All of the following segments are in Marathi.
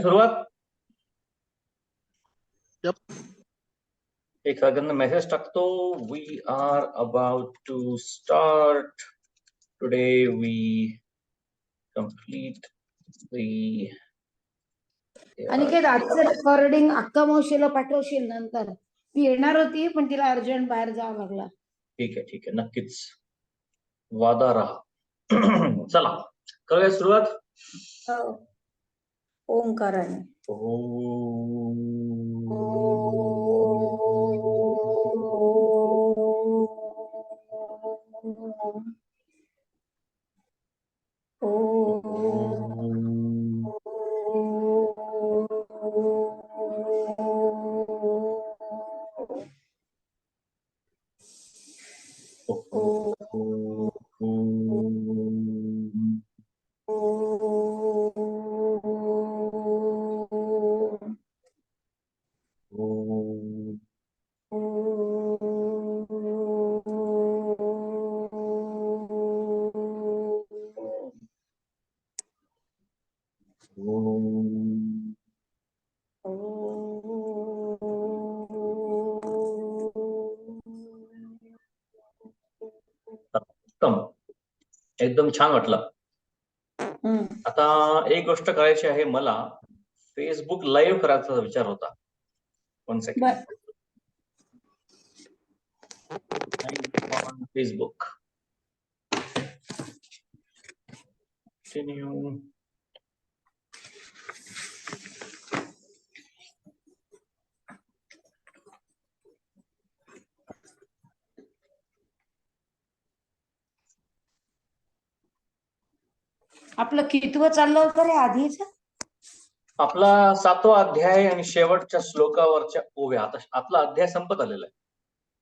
सुरुवात. Yep. एक सेकंद मेसेज टाकतो. We are about to start. Today we complete the. Aniket, आजचं रेकॉर्डिंग अक्का मावशीला पाठवशील नंतर. ती येणार होती पण तिला अर्जंट बाहेर जावं लागला. ठीक आहे नक्कीच. वादा राहा. चला करूया सुरुवात. ओंकाराने. एकदम छान वाटलं. आता एक गोष्ट करायची आहे मला. फेसबुक लाईव्ह करायचा विचार होता. 1 सेकंड. Facebook continue. आपलं कितवं चाललं होतं रे आधीच? आपला 7वा अध्याय आणि शेवटच्या श्लोकावरच्या ओव्या. आता आपला अध्याय संपत आलेला आहे.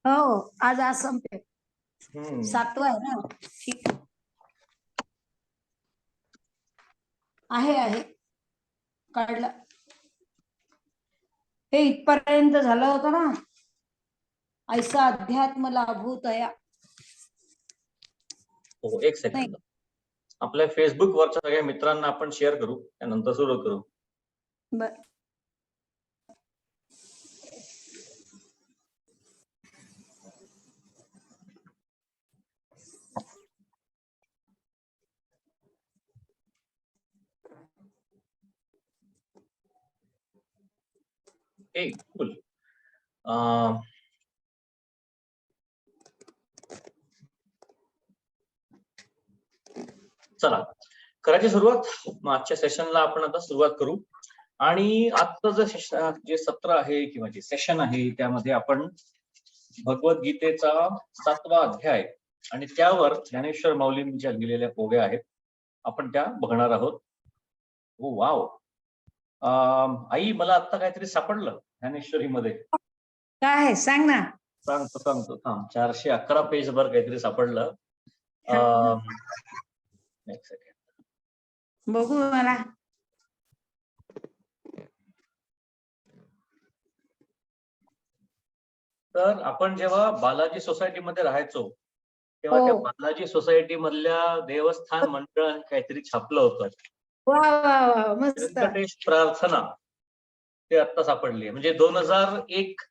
हो, आज संपेल. 7वा आहे ना. ठीक आहे. काढला. हे इथपर्यंत झालं होतं ना. ऐसा अध्यात्म लाभूतया. हो, एक सेकंद. आपल्या फेसबुक वरच्या सगळ्या मित्रांना आपण शेअर करू, त्यानंतर सुरू करू. बर. कूल. चला करायची सुरुवात. आजच्या सेशनला आपण आता सुरुवात करू. आणि आजचं जे सत्र आहे किंवा जे सेशन आहे त्यामध्ये आपण भगवद्गीतेचा 7वा अध्याय आणि त्यावर ज्ञानेश्वर माऊलींच्या लिहिलेल्या ओव्या आहेत, आपण त्या बघणार आहोत. ओ वाव. आई, मला आता काहीतरी सापडलं ज्ञानेश्वरी मध्ये. काय सांग ना. सांगतो थांब. 411 पेज वर काहीतरी सापडलं. एक सेकंड बघू मला. तर आपण जेव्हा बालाजी सोसायटीमध्ये राहायचो तेव्हा त्या बालाजी सोसायटी मधल्या देवस्थान मंडळ काहीतरी छापलं होतं. व्यंकटेश प्रार्थना. ते आता सापडली. म्हणजे 2001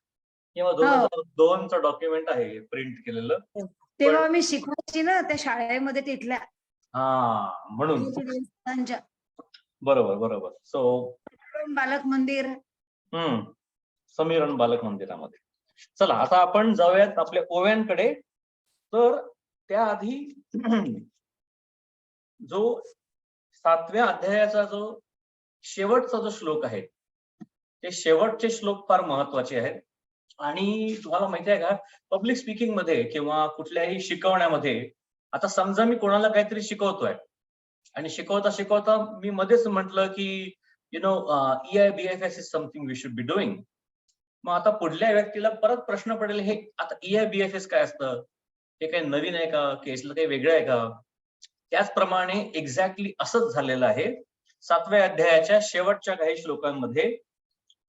किंवा 2002चं डॉक्युमेंट आहे प्रिंट केलेलं. तेव्हा मी शिकवायची ना त्या शाळेमध्ये तिथल्या. म्हणून बरोबर. सो बालक मंदिर. समीरण बालक मंदिरामध्ये. चला आता आपण जाऊयात आपल्या ओव्यांकडे. तर त्याआधी जो 7व्या अध्यायाचा जो शेवटचा जो श्लोक आहे ते शेवटचे श्लोक फार महत्वाचे आहेत. आणि तुम्हाला माहिती आहे का, पब्लिक स्पीकिंग मध्ये किंवा कुठल्याही शिकवण्यामध्ये, आता समजा मी कोणाला काहीतरी शिकवतोय आणि शिकवता मी मध्येच म्हटलं की EIBFS is something we should be doing. मग आता पुढल्या व्यक्तीला परत प्रश्न पडेल, हे आता EIBFS काय असतं, हे काही नवीन आहे का, केसला काही वेगळं आहे का? त्याचप्रमाणे एक्झॅक्टली असंच झालेलं आहे 7व्या अध्यायाच्या शेवटच्या काही श्लोकांमध्ये,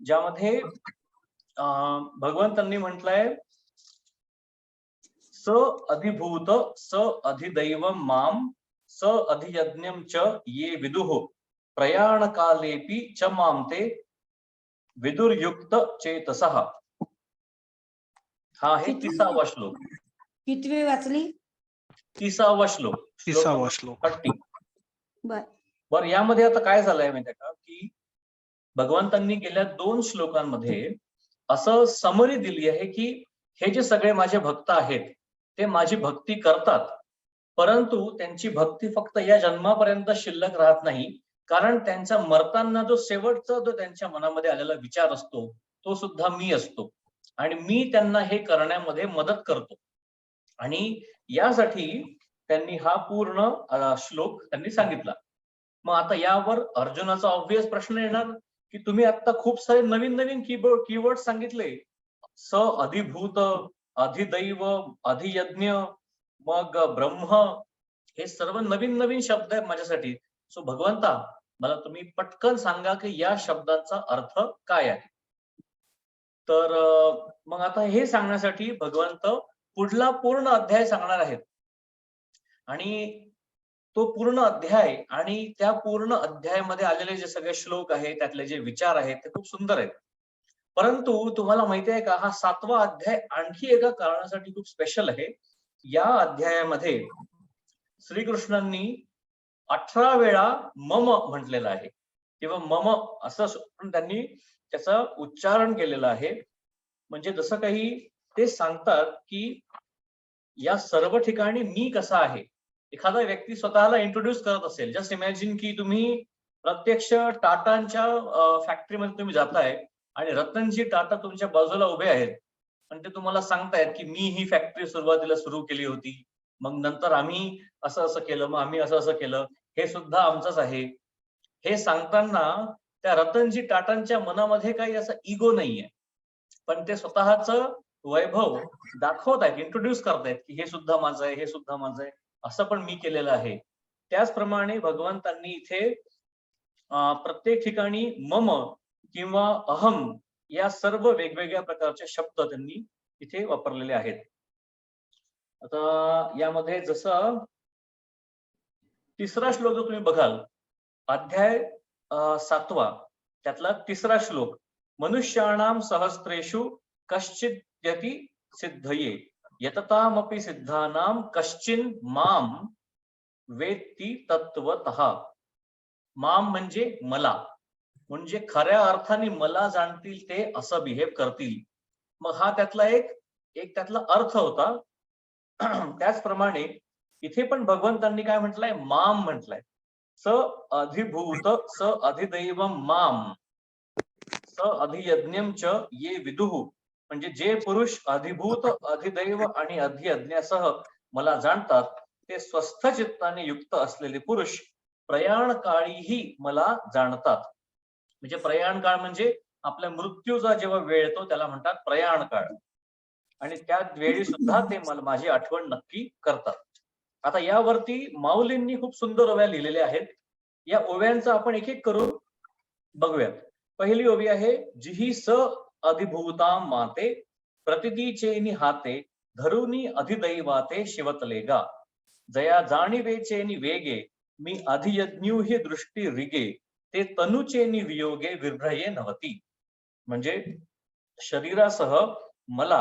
ज्यामध्ये भगवंतांनी म्हटलंय स अधिभूत स अधिदैव माम स अधियज्ञम च ये विदुः प्रयाण कालेपी च मां ते विदुर्युक्त चेतसः. हा आहे 30वा श्लोक. कितवी वाचली? 30वा श्लोक. 30वा श्लोक. 30. बर. बरं, यामध्ये आता काय झालंय माहितीये का, की भगवंतांनी गेल्या 2 श्लोकांमध्ये असं समरी दिली आहे की हे जे सगळे माझे भक्त आहेत ते माझी भक्ती करतात, परंतु त्यांची भक्ती फक्त या जन्मापर्यंत शिल्लक राहत नाही, कारण त्यांच्या मरताना जो शेवटचा जो त्यांच्या मनामध्ये आलेला विचार असतो तो सुद्धा मी असतो आणि मी त्यांना हे करण्यामध्ये मदत करतो. आणि यासाठी त्यांनी हा पूर्ण श्लोक त्यांनी सांगितला. मग आता यावर अर्जुनाचा ऑब्वियस प्रश्न येणार की तुम्ही आता खूप सारे नवीन नवीन कीवर्ड सांगितले, स अधिभूत, अधिदैव, अधियज्ञ, मग ब्रह्म, हे सर्व नवीन नवीन शब्द आहेत माझ्यासाठी. सो भगवंता, मला तुम्ही पटकन सांगा की या शब्दाचा अर्थ काय आहे. तर मग आता हे सांगण्यासाठी भगवंत पुढला पूर्ण अध्याय सांगणार आहेत आणि तो पूर्ण अध्याय आणि त्या पूर्ण अध्यायामध्ये आलेले जे सगळे श्लोक आहेत, त्यातले जे विचार आहेत ते खूप सुंदर आहेत. परंतु तुम्हाला माहिती आहे का, हा 7वा अध्याय आणखी एका कारणासाठी खूप स्पेशल आहे. या अध्यायामध्ये श्रीकृष्णांनी 18 वेळा मम म्हटलेलं आहे किंवा मम असं त्यांनी त्याचं उच्चारण केलेलं आहे. म्हणजे जसं काही ते सांगतात की या सर्व ठिकाणी मी कसा आहे. एखादा व्यक्ती स्वतःला इंट्रोड्यूस करत असेल, जस्ट इमॅजिन की तुम्ही प्रत्यक्ष टाटांच्या फॅक्टरीमध्ये तुम्ही जाताय आणि रतनजी टाटा तुमच्या बाजूला उभे आहेत आणि ते तुम्हाला सांगतायत की मी ही फॅक्टरी सुरुवातीला सुरू केली होती, मग नंतर आम्ही असं असं केलं, मग आम्ही असं असं केलं, हे सुद्धा आमचंच आहे. हे सांगताना त्या रतनजी टाटांच्या मनामध्ये काही असं इगो नाहीये, पण ते स्वतःच वैभव दाखवतायत, इंट्रोड्यूस करतायत की हे सुद्धा माझं आहे, हे सुद्धा माझं आहे, असं पण मी केलेलं आहे. त्याचप्रमाणे भगवंतांनी इथे प्रत्येक ठिकाणी मम किंवा अहम या सर्व वेगवेगळ्या प्रकारचे शब्द त्यांनी इथे वापरलेले आहेत. आता यामध्ये जसं 3रा श्लोक जो तुम्ही बघाल, अध्याय 7वा त्यातला 3रा श्लोक, मनुष्याणाम सहस्रेषु कश्चिद्यति सिद्धये यततामपि सिद्धानाम कश्चिन माम वेत्ती तत्वतः. माम म्हणजे मला, म्हणजे खऱ्या अर्थाने मला जाणतील ते असं बिहेव करतील. मग हा त्यातला एक त्यातला अर्थ होता. त्याचप्रमाणे इथे पण भगवंतांनी काय म्हटलंय, माम म्हटलंय. स अधिभूत स अधिदैव माम स अधियज्ञम च ये विदुः. म्हणजे जे पुरुष अधिभूत, अधिदैव आणि अधियज्ञासह मला जाणतात ते स्वस्थ चित्ताने युक्त असलेले पुरुष प्रयाण काळीही मला जाणतात. म्हणजे प्रयाण काळ म्हणजे आपल्या मृत्यूचा जेव्हा वेळ येतो त्याला म्हणतात प्रयाण काळ, आणि त्या वेळी सुद्धा ते माझी आठवण नक्की करतात. आता यावरती माऊलींनी खूप सुंदर ओव्या लिहिलेल्या आहेत. या ओव्यांचा आपण एक एक करून बघूयात. पहिली ओवी आहे, जिही स अधिभूता माते प्रतितीचेनी हाते धरुनी अधिदैवाते शिवतलेगा जया जाणीवेचेनी वेगे मी अधियज्ञूहि दृष्टी रिगे ते तनुचेनी वियोगे विभ्रये नवती. म्हणजे शरीरासह मला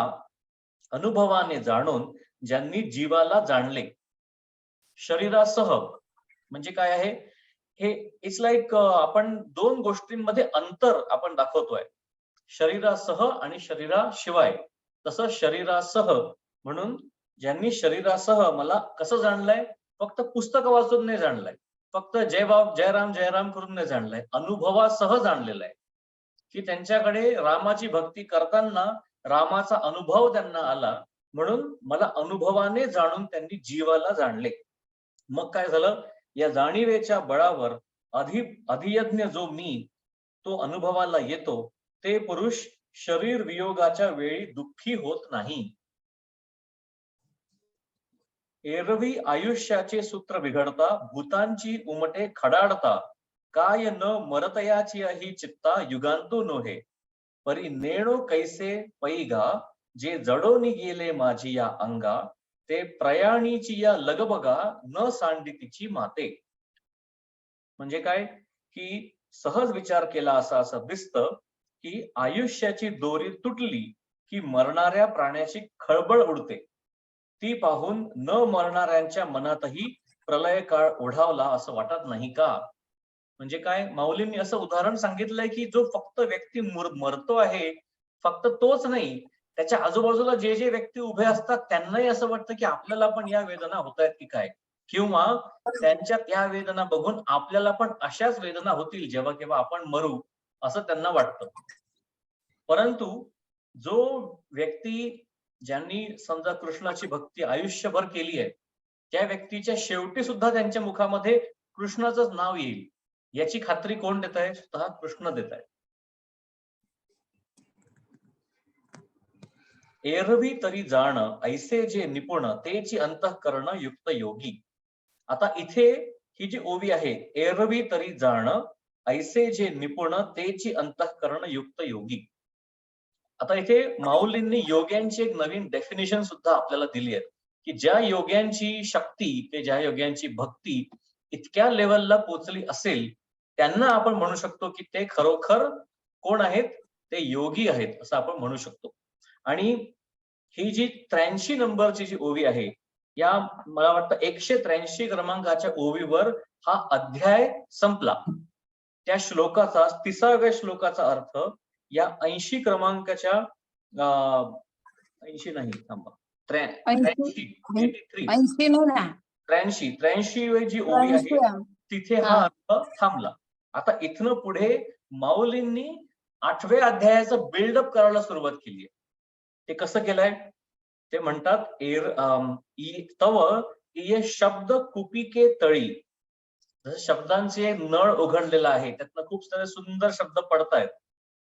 अनुभवाने जाणून ज्यांनी जीवाला जाणले. शरीरासह म्हणजे काय आहे हे, इट्स लाईक आपण 2 गोष्टींमध्ये अंतर आपण दाखवतोय, शरीरासह आणि शरीराशिवाय. तसं शरीरासह म्हणून ज्यांनी शरीरासह मला कसं जाणलंय, फक्त पुस्तक वाचून नाही जाणलंय, फक्त जयराम जयराम करून नाही जाणलंय, अनुभवासह जाणलेलं आहे की त्यांच्याकडे रामाची भक्ती करताना रामाचा अनुभव त्यांना आला, म्हणून मला अनुभवाने जाणून त्यांनी जीवाला जाणले. मग काय झालं, या जाणीवेच्या बळावर अधियज्ञ जो मी तो अनुभवाला येतो, ते पुरुष शरीर वियोगाच्या वेळी दुःखी होत नाही. एरवी आयुष्याचे सूत्र बिघडता भूतांची उमटे खडाडता काय न मरतयाची ही चित्ता युगांतू नोहे परी नेणो कैसे पैगा जे जडोनी गेले माझी या अंगा ते प्रयाणीची या लगबगा न सांडितीची माते. म्हणजे काय, की सहज विचार केला असं दिसतं की आयुष्याची दोरी तुटली की मरणाऱ्या प्राण्याची खळबळ उडते, ती पाहून न मरणाऱ्यांच्या मनातही प्रलय काळ ओढावला असं वाटत नाही का? म्हणजे काय, माऊलींनी असं उदाहरण सांगितलंय की जो फक्त व्यक्ती मरतो आहे, फक्त तोच नाही, त्याच्या आजूबाजूला जे जे व्यक्ती उभे असतात त्यांनाही असं वाटतं की आपल्याला पण या वेदना होत आहेत की काय, किंवा त्यांच्यात या वेदना बघून आपल्याला पण अशाच वेदना होतील जेव्हा केव्हा आपण मरू, असं त्यांना वाटतं. परंतु जो व्यक्ती ज्यांनी समजा कृष्णाची भक्ती आयुष्यभर केली आहे, त्या व्यक्तीच्या शेवटी सुद्धा त्यांच्या मुखामध्ये कृष्णाचंच नाव येईल, याची खात्री कोण देत आहे? स्वतः कृष्ण देत आहे. एरवी तरी जाण ऐसे जे निपुण तेची अंतःकरण युक्त योगी. आता इथे ही जी ओवी आहे, एरवी तरी जाण ऐसे जे निपुण तेची अंतःकरण युक्त योगी. आता इथे माऊलींनी योग्यांची एक नवीन डेफिनेशन सुद्धा आपल्याला दिली आहे की ज्या योग्यांची शक्ती ते ज्या योग्यांची भक्ती इतक्या लेवलला पोचली असेल, त्यांना आपण म्हणू शकतो की ते खरोखर कोण आहेत? ते योगी आहेत असं आपण म्हणू शकतो. आणि ही जी 83 नंबरची जी ओवी आहे, या मला वाटतं 183 क्रमांकाच्या ओवीवर हा अध्याय संपला. त्या श्लोकाचा 30व्या श्लोकाचा अर्थ या 80 क्रमांकाच्या 80 नाही, थांबा, 83 जी ओवी आहे तिथे हा अर्थ थांबला. आता इथनं पुढे माऊलींनी 8व्या अध्यायाचं बिल्डअप करायला सुरुवात केली आहे. ते कसं केलंय? ते म्हणतात तव ये शब्द कुपिके तळी. जसं शब्दांचे नळ उघडलेला आहे, त्यातनं खूप सारे सुंदर शब्द पडतायत.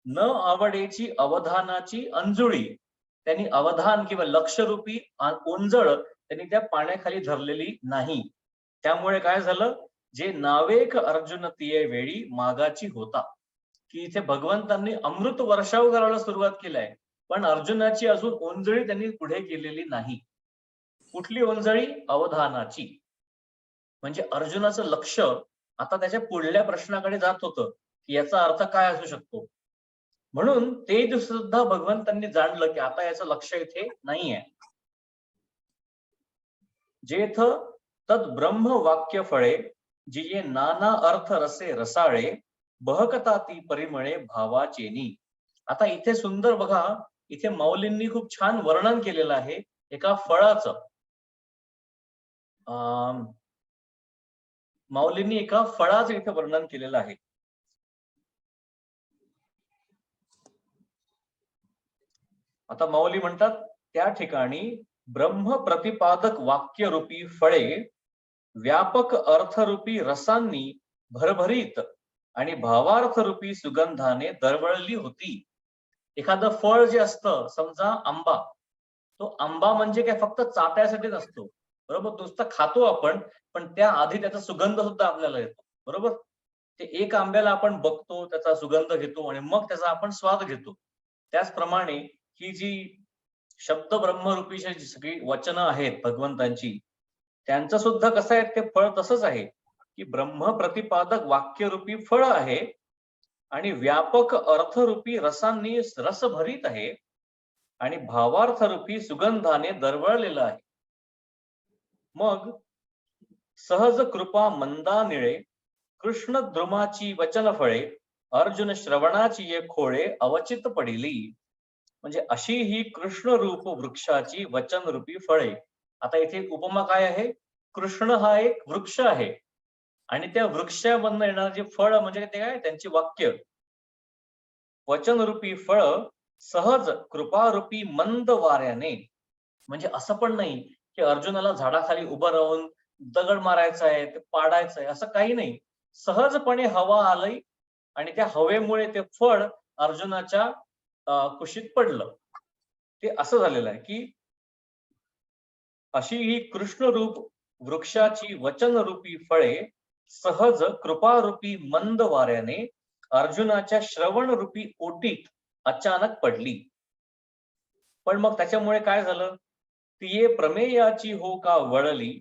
न आवडेची अवधानाची अंजुळी, त्यांनी अवधान किंवा लक्षरूपी ओंजळ त्यांनी त्या पाण्याखाली धरलेली नाही. त्यामुळे काय झालं? जे नावेक अर्जुन तिये वेळी मागाची होता, की इथे भगवंतांनी अमृत वर्षाव करायला सुरुवात केलाय, पण अर्जुनाची अजून ओंजळी त्यांनी पुढे केलेली नाही. कुठली ओंजळी? अवधानाची. म्हणजे अर्जुनाचं लक्ष आता त्याच्या पुढल्या प्रश्नाकडे जात होतं की याचा अर्थ काय असू शकतो. म्हणून ते सुद्धा भगवंतांनी जाणलं की आता याचं लक्ष इथे नाहीये. जेथ तद ब्रह्म वाक्य फळे, जिये नाना अर्थ रसे रसाळे, बहकता ती परिमळे भावाचेनी. आता इथे सुंदर बघा, इथे माऊलींनी खूप छान वर्णन केलेलं आहे एका फळाचं. माऊलींनी एका फळाचं इथे वर्णन केलेलं आहे. आता माऊली म्हणतात त्या ठिकाणी ब्रह्म प्रतिपादक वाक्यरूपी फळे व्यापक अर्थरूपी रसांनी भरभरीत आणि भावार्थरूपी सुगंधाने दरवळली होती. एखादं फळ जे असतं, समजा आंबा, तो आंबा म्हणजे काय फक्त चाटायसाठी नसतो, बरोबर? नुसतं खातो आपण, पण त्या आधी त्याचा सुगंध सुद्धा आपल्याला येतो, बरोबर? ते एक आंब्याला आपण बघतो, त्याचा सुगंध घेतो आणि मग त्याचा आपण स्वाद घेतो. त्याचप्रमाणे ही जी शब्द ब्रह्मरूपी जी सगळी वचनं आहेत भगवंतांची, त्यांचं सुद्धा कसं आहे ते फळ तसंच आहे की ब्रह्म प्रतिपादक वाक्यरूपी फळ आहे आणि व्यापक अर्थरूपी रसांनी रसभरीत आहे आणि भावार्थरूपी सुगंधाने दरवळलेलं आहे. मग सहज कृपा मंदा निळे, कृष्ण द्रुमाची वचन फळे, अर्जुन श्रवणाची ये खोळे अवचित पडिली. म्हणजे अशी ही कृष्ण रूप वृक्षाची वचनरूपी फळे. आता इथे उपमा काय आहे? कृष्ण हा एक वृक्ष आहे आणि त्या वृक्षामधनं येणारे जे फळ म्हणजे ते काय? त्यांची वाक्य. वचनरूपी फळ सहज कृपारूपी मंद वाऱ्याने. म्हणजे असं पण नाही की अर्जुनाला झाडाखाली उभं राहून दगड मारायचा आहे, ते पाडायचं आहे, असं काही नाही. सहजपणे हवा आली आणि त्या हवेमुळे ते फळ अर्जुनाच्या कुशीत पडलं. ते असं झालेलं आहे की अशी ही कृष्णरूप वृक्षाची वचनरूपी फळे सहज कृपारूपी मंद वाऱ्याने अर्जुनाच्या श्रवणरूपी ओटीत अचानक पडली. पण मग त्याच्यामुळे काय झालं? तिये प्रमेयाची हो का वळली,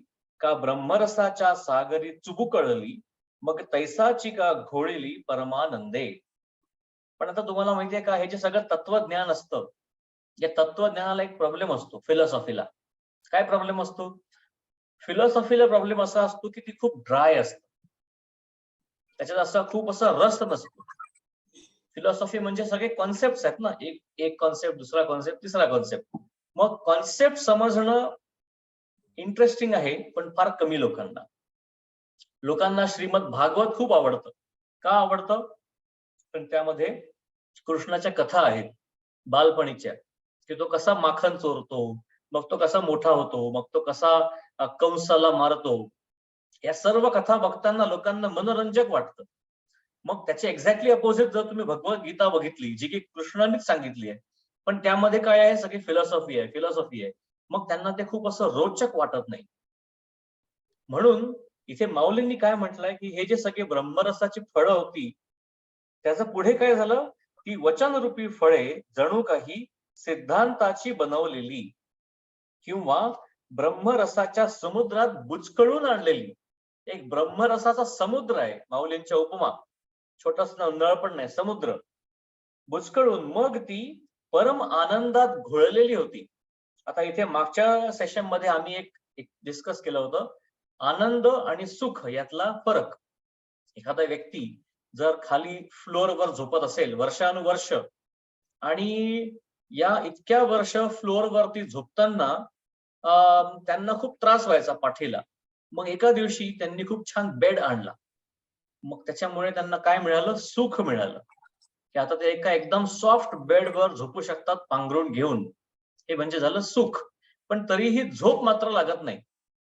का ब्रह्मरसाच्या सागरी चुबुकळली, मग तैसाची का घोळिली परमानंदे. पण आता तुम्हाला माहितीये का, हे जे सगळं तत्वज्ञान असतं, या तत्वज्ञानाला एक प्रॉब्लेम असतो फिलॉसॉफीला. काय प्रॉब्लेम असतो? फिलॉसॉफीला प्रॉब्लेम असा असतो की ती खूप ड्राय असते, त्याच्यात असा खूप असा रस नसतो. फिलॉसॉफी म्हणजे सगळे कॉन्सेप्ट आहेत ना, एक एक कॉन्सेप्ट, दुसरा कॉन्सेप्ट, तिसरा कॉन्सेप्ट. मग कॉन्सेप्ट समजणं इंटरेस्टिंग आहे, पण फार कमी लोकांना. लोकांना श्रीमद भागवत खूप आवडतं. का आवडतं? पण त्यामध्ये कृष्णाच्या कथा आहेत बालपणीच्या, की तो कसा माखन चोरतो, मग तो कसा मोठा होतो, मग तो कसा कंसाला मारतो. या सर्व कथा बघताना लोकांना मनोरंजक वाटतं. मग त्याचे एक्झॅक्टली अपोजिट जर तुम्ही भगवद्गीता बघितली, जी की कृष्णानेच सांगितली आहे, पण त्यामध्ये काय आहे, सगळी फिलॉसॉफी आहे. मग त्यांना ते खूप असं रोचक वाटत नाही. म्हणून इथे माऊलींनी काय म्हटलंय, की हे जे सगळे ब्रह्मरसाची फळं होती, त्याचं पुढे काय झालं, ती वचनरूपी फळे जणू काही सिद्धांताची बनवलेली किंवा ब्रह्मरसाच्या समुद्रात बुचकळून आणलेली. एक ब्रह्मरसाचा समुद्र आहे माऊलींच्या उपमा, छोटासा नळ पण नाही, समुद्र बुचकळून मग ती परम आनंदात घोळलेली होती. आता इथे मागच्या सेशन मध्ये आम्ही एक डिस्कस केलं होतं, आनंद आणि सुख यातला फरक. एखादा व्यक्ती जर खाली फ्लोअरवर झोपत असेल वर्षानुवर्ष, आणि या इतक्या वर्ष फ्लोअरवरती झोपताना त्यांना खूप त्रास व्हायचा पाठीला. मग एका दिवशी त्यांनी खूप छान बेड आणला. मग त्याच्यामुळे त्यांना काय मिळालं? सुख मिळालं, की आता ते एका एकदम सॉफ्ट बेडवर झोपू शकतात पांघरून घेऊन. हे म्हणजे झालं सुख. पण तरीही झोप मात्र लागत नाही,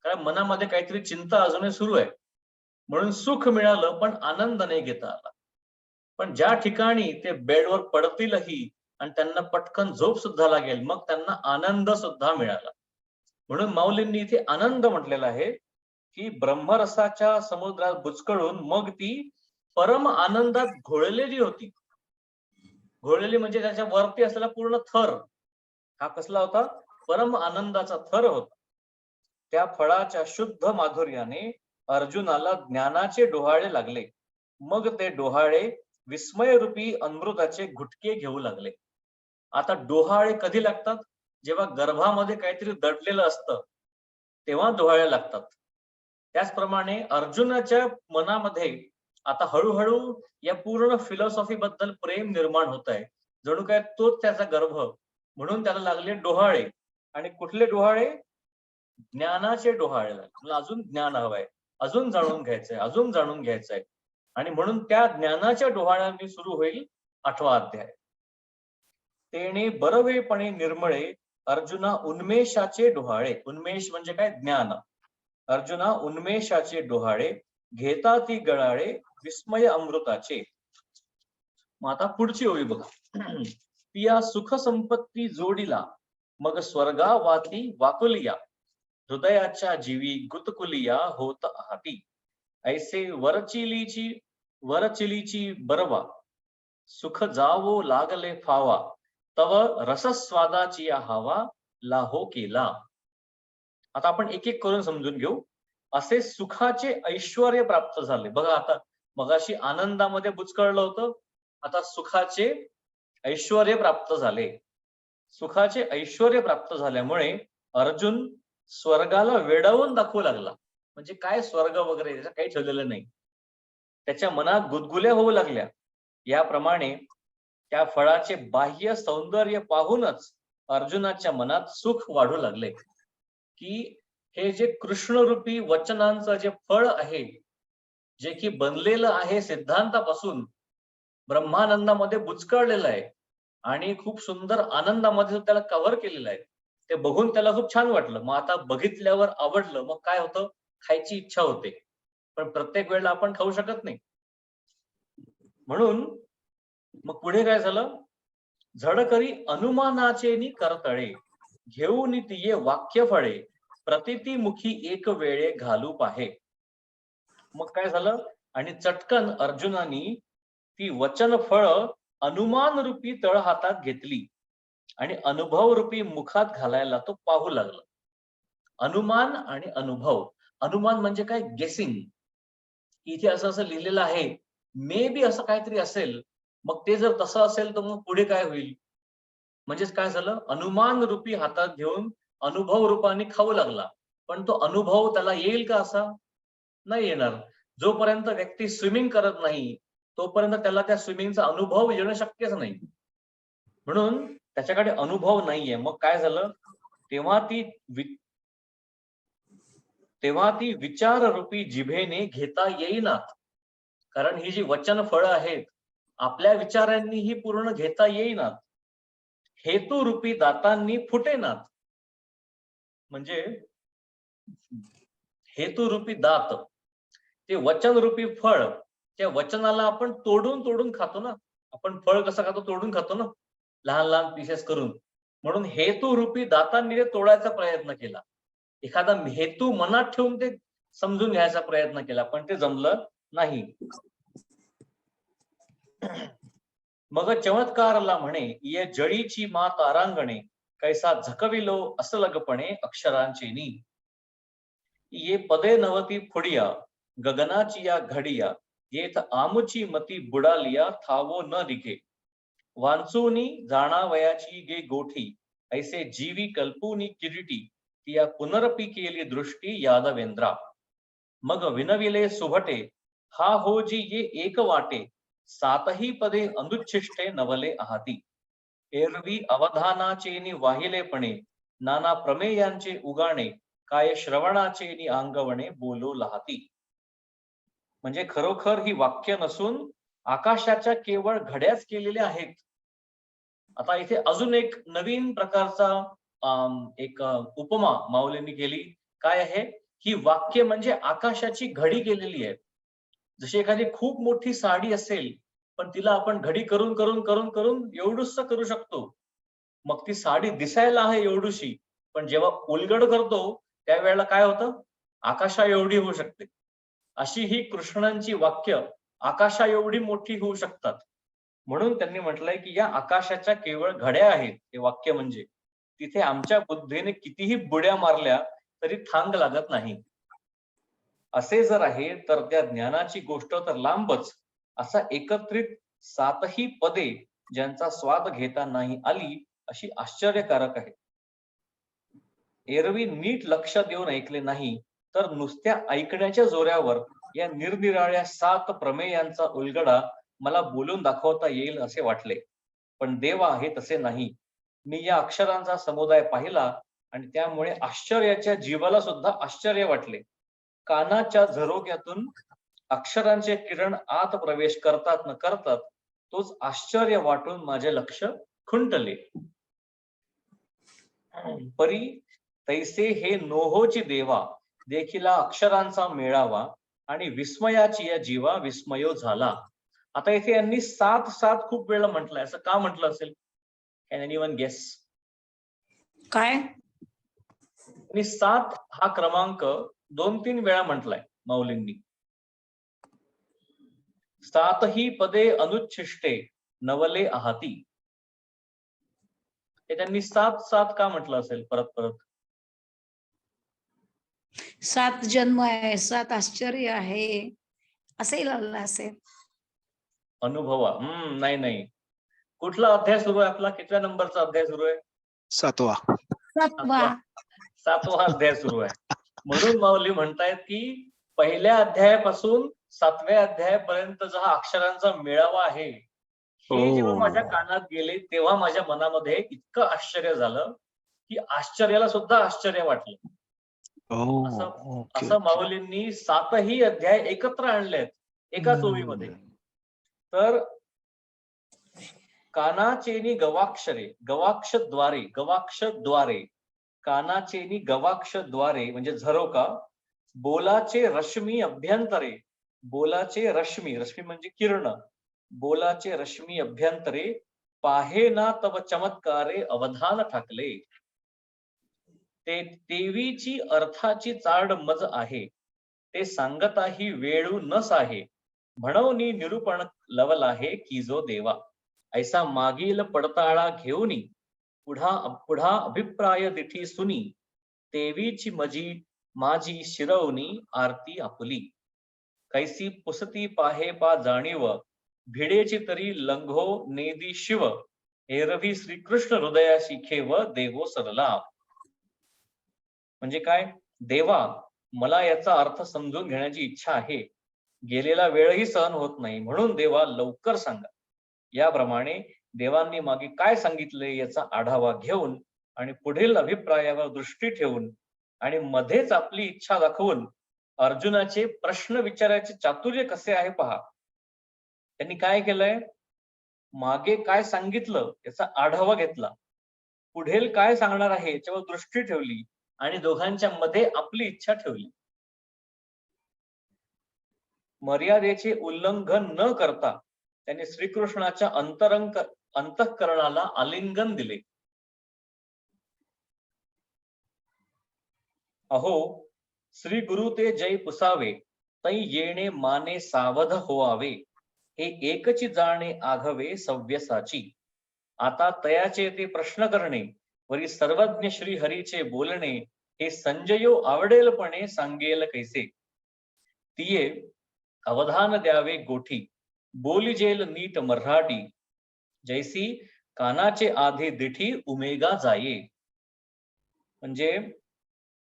कारण मनामध्ये काहीतरी चिंता अजूनही सुरू आहे. म्हणून सुख मिळालं पण आनंद नाही घेता आला. पण ज्या ठिकाणी ते बेडवर पडतीलही आणि त्यांना पटकन झोप सुद्धा लागेल, मग त्यांना आनंद सुद्धा मिळाला. म्हणून माऊलींनी इथे आनंद म्हटलेला आहे, की ब्रह्मरसाच्या समुद्रात बुचकळून मग ती परम आनंदात घोळलेली होती. घोळलेली म्हणजे त्याच्या वरती असलेला पूर्ण थर हा कसला होता? परम आनंदाचा थर होता. त्या फळाच्या शुद्ध माधुर्याने अर्जुनाला ज्ञानाचे डोहाळे लागले. मग ते डोहाळे विस्मयरूपी अमृताचे गुटके घेऊ लागले. आता डोहाळे कधी लागतात? जेव्हा गर्भामध्ये काहीतरी दडलेलं असतं, तेव्हा डोहाळे लागतात. त्याचप्रमाणे अर्जुनाच्या मनामध्ये आता हळूहळू या पूर्ण फिलॉसॉफी बद्दल प्रेम निर्माण होत आहे. जणू काय तोच त्याचा गर्भ, म्हणून त्याला लागले डोहाळे. आणि कुठले डोहाळे? ज्ञानाचे डोहाळे लागले. मला अजून ज्ञान हवंय, अजून जाणून घ्यायचंय, अजून जाणून घ्यायचंय. आणि म्हणून त्या ज्ञानाच्या डोहाळ्यांनी सुरू होईल 8वा अध्याय. तेणे बरवेपणे निर्मळे अर्जुना उन्मेषाचे डोहाळे. उन्मेष म्हणजे काय? ज्ञान. अर्जुना उन्मेषाचे डोहाळे घेता ती गळाळे विस्मय अमृताचे. मग आता पुढची ओळी बघा. पिया सुख संपत्ती जोडीला मग स्वर्गा वाती वाकुलिया हृदयाच्या जीवी गुतकुलिया होत आहाती. ऐसे वरचिलीची बरवा सुख जावो लागले फावा तव रसस्वादाची हवा लाहो केला. आता आपण एक एक करून समजून घेऊ. असे सुखाचे ऐश्वर्य प्राप्त झाले. बघा, आता मगाशी आनंदामध्ये बुचकळलं होतं, आता सुखाचे ऐश्वर्य प्राप्त झाले. सुखाचे ऐश्वर्य प्राप्त झाल्यामुळे अर्जुन स्वर्गाला वेडावून दाखवू लागला. म्हणजे काय स्वर्ग वगैरे त्याचं काही ठेवलेलं नाही. त्याच्या मनात गुदगुल्या होऊ लागल्या. याप्रमाणे त्या फळाचे बाह्य सौंदर्य पाहूनच अर्जुनाच्या मनात सुख वाढू लागले, की हे जे कृष्णरूपी वचनांचं जे फळ आहे, जे की बनलेलं आहे सिद्धांतापासून, ब्रह्मानंदामध्ये बुचकळलेलं आहे आणि खूप सुंदर आनंदामध्ये त्याला कव्हर केलेलं आहे, ते बघून त्याला खूप छान वाटलं. मग आता बघितल्यावर आवडलं, मग काय होतं? खायची इच्छा होते. पण प्रत्येक वेळेला आपण खाऊ शकत नाही. म्हणून मग पुढे काय झालं? झडकरी अनुमानाचे नि करतळे घेऊन तिये वाक्य फळे प्रतितीमुखी एक वेळे घालू पाहे. मग काय झालं? आणि चटकन अर्जुनानी ती वचन फळ अनुमान रूपी तळ हातात घेतली आणि अनुभव रूपी मुखात घालायला तो पाहू लागला. अनुमान आणि अनुभव. अनुमान म्हणजे काय? गेसिंग. इथे असं असं लिहिलेलं आहे, मे बी असं काहीतरी असेल. मग ते जर तसं असेल तर मग पुढे काय होईल? म्हणजेच काय झालं, अनुमान रूपी हातात घेऊन अनुभव रूपाने खाऊ लागला. पण तो अनुभव त्याला येईल का असा? नाही येणार. जोपर्यंत व्यक्ती स्विमिंग करत नाही, तोपर्यंत त्याला त्या स्विमिंगचा अनुभव येणं शक्यच नाही. म्हणून त्याच्याकडे अनुभव नाहीये. मग काय झालं? तेव्हा ती तेव्हा ती विचाररूपी जिभेने घेता येईनात. कारण ही जी वचन फळं आहेत, आपल्या विचारांनी ही पूर्ण घेता येईनात. हेतुरूपी दातांनी फुटेनात. म्हणजे हेतुरूपी दात, ते वचनरूपी फळ, त्या वचनाला आपण तोडून तोडून खातो ना. आपण फळ कसं खातो? तोडून खातो ना, लहान लहान पीसेस करून. म्हणून हेतुरूपी दातांनी ते तोडायचा प्रयत्न केला. एखादा हेतू मनात ठेवून ते समजून घ्यायचा प्रयत्न केला, पण ते जमलं नाही. मग चमत्कारला म्हणे, ये जळीची मा तारांगणे, कैसा झकविलो असलगपणे अक्षरांचेनी. ये पदे नवती फुडिया, गगनाची या घडिया, येथ आमुची मती बुडालिया थावो न दिखे. वांचूनी जाणावयाची गे गोठी, ऐसे जीवी कल्पूनी किरीटी, तिया पुनरपी केली दृष्टी यादवेंद्रा. मग विनविले सुभटे, हा हो जी ये एक वाटे, सातही पदे अनुच्छिष्टे नवले आहाती. एरवी अवधानाचेनी वाहिलेपणे, नाना प्रमेयांचे उगाणे, काय श्रवणाचे नि अंगवणे बोलू लहाती. म्हणजे खरोखर ही वाक्य नसून आकाशाच्या केवळ घड्याच केलेल्या आहेत. आता इथे अजून एक नवीन प्रकारचा एक उपमा माऊलींनी केली. काय आहे? ही वाक्य म्हणजे आकाशाची घडी केलेली आहे. जशी एखादी खूप मोठी साडी असेल, पण तिला आपण घडी करून करून करून करून एवढूसं करू शकतो. मग ती साडी दिसायला आहे एवढूशी, पण जेव्हा उलगड करतो त्यावेळेला काय होतं? आकाशा एवढी होऊ शकते. अशी ही कृष्णांची वाक्य आकाशा एवढी मोठी होऊ शकतात. म्हणून त्यांनी म्हटलंय की या आकाशाच्या केवळ घड्या आहेत हे वाक्य म्हणजे. तिथे आमच्या बुद्धीने कितीही बुड्या मारल्या तरी थांग लागत नाही. असे जर आहे तर त्या ज्ञानाची गोष्ट तर लांबच, असा एकत्रित सातही पदे ज्यांचा स्वाद घेता नाही आली अशी आश्चर्यकारक आहे. एरवी नीट लक्ष देऊन ऐकले नाही तर नुसत्या ऐकण्याच्या जोऱ्यावर या निरनिराळ्या 7 प्रमेयांचा उलगडा मला बोलून दाखवता येईल असे वाटले. पण देवा हे तसे नाही. मी या अक्षरांचा समुदाय पाहिला आणि त्यामुळे आश्चर्याच्या जीवाला सुद्धा आश्चर्य वाटले. कानाच्या झरोक्यातून अक्षरांचे किरण आत प्रवेश करतात न करतात तोच आश्चर्य वाटून माझे लक्ष खुंटले. परी तैसे हे नोहोची देवा, देखिला अक्षरांचा मेळावा आणि विस्मयाची या जीवा विस्मयो झाला. आता इथे यांनी 7 खूप वेळा म्हटलंय. असं का म्हटलं असेल? Can anyone guess? काय? त्यांनी 7 हा क्रमांक 2-3 वेळा म्हटलाय माऊलींनी. 7ही पदे अनुच्छिष्टे नवले आहाती. हे त्यांनी 7 का म्हटलं असेल परत परत? 7 जन्म आहे, 7 आश्चर्य आहे, असंही लावलं असेल. अनुभवा. नाही. कुठला अध्याय सुरू आहे आपला? कितव्या नंबरचा अध्याय सुरू आहे? 7वा. 7वा अध्याय सुरू आहे. म्हणून माऊली म्हणतायत की पहिल्या अध्यायापासून 7व्या अध्यायापर्यंत जो हा अक्षरांचा मेळावा आहे, हे जेव्हा माझ्या कानात गेले तेव्हा माझ्या मनामध्ये इतकं आश्चर्य झालं की आश्चर्याला सुद्धा आश्चर्य वाटलं. असं माऊलींनी 7ही अध्याय एकत्र आणलेत एकाच ओळीमध्ये. तर कानाचेनी गवाक्षरे, गवाक्षद्वारे, कानाचेनी गवाक्षद्वारे म्हणजे झरोका, बोलाचे रश्मी अभ्यंतरे, बोलाचे रश्मी म्हणजे किरण, बोलाचे रश्मी अभ्यंतरे, पाहे ना तव चमत्कारे अवधान ठाकले. ते देवीची अर्थाची चाड मज आहे, ते सांगताही वेळू नस आहे, म्हणून निरूपण लवल आहे की जो देवा. ऐसा मागील पडताळा घेऊनी, पुढा अभिप्राय दिठी सुनी, देवीची माझी शिरवणी आरती आपुली. कैसी पुसती पाहे पा जाणीव, भिडेची तरी लंघो नेदी शिव, एरवी श्रीकृष्ण हृदयाशी खेव, देवो सरला. म्हणजे काय? देवा, मला याचा अर्थ समजून घेण्याची इच्छा आहे, गेलेला वेळही सहन होत नाही, म्हणून देवा लवकर सांगा. याप्रमाणे देवांनी मागे काय सांगितले याचा आढावा घेऊन आणि पुढील अभिप्रायावर दृष्टी ठेवून आणि मध्येच आपली इच्छा दाखवून अर्जुनाचे प्रश्न विचारायचे चातुर्य कसे आहे पहा. त्यांनी काय केलंय? मागे काय सांगितलं याचा आढावा घेतला, पुढील काय सांगणार आहे याच्यावर दृष्टी ठेवली आणि दोघांच्या मध्ये आपली इच्छा ठेवली. मर्यादेचे उल्लंघन न करता त्यांनी श्रीकृष्णाच्या अंतःकरणाला आलिंगन दिले. अहो श्री गुरु ते जय पुसावे, तै येणे माने सावध होवावे, हे एकची जाणे आघवे सव्यसाची. आता तयाचे ते प्रश्न करणे, वरी सर्वज्ञ श्री हरीचे बोलणे, हे संजयो आवडेलपणे सांगेल कैसे. तिये अवधान द्यावे गोठी, बोलिजेल नीट मराठी, जैसी कानाचे आधी दिठी उमेगा जाये. म्हणजे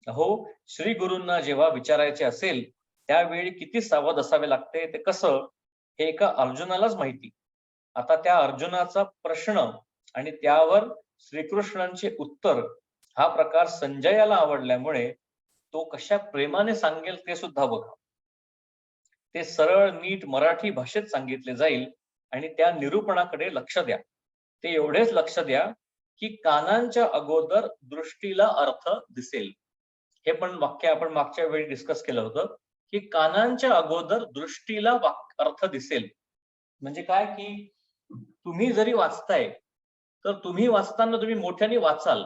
अहो श्री गुरूंना जेव्हा विचारायचे असेल त्यावेळी किती सावध असावे लागते ते कसं, हे एका अर्जुनालाच माहिती. आता त्या अर्जुनाचा प्रश्न आणि त्यावर श्रीकृष्णांचे उत्तर हा प्रकार संजयाला आवडल्यामुळे तो कशा प्रेमाने सांगेल ते सुद्धा बघा. ते सरळ नीट मराठी भाषेत सांगितले जाईल आणि त्या निरूपणाकडे लक्ष द्या. ते एवढेच लक्ष द्या की कानांच्या अगोदर दृष्टीला अर्थ दिसेल. हे पण वाक्य आपण मागच्या वेळी डिस्कस केलं होतं की कानांच्या अगोदर दृष्टीला अर्थ दिसेल. म्हणजे काय की तुम्ही जरी वाचताय तर तुम्ही वाचताना तुम्ही मोठ्याने वाचाल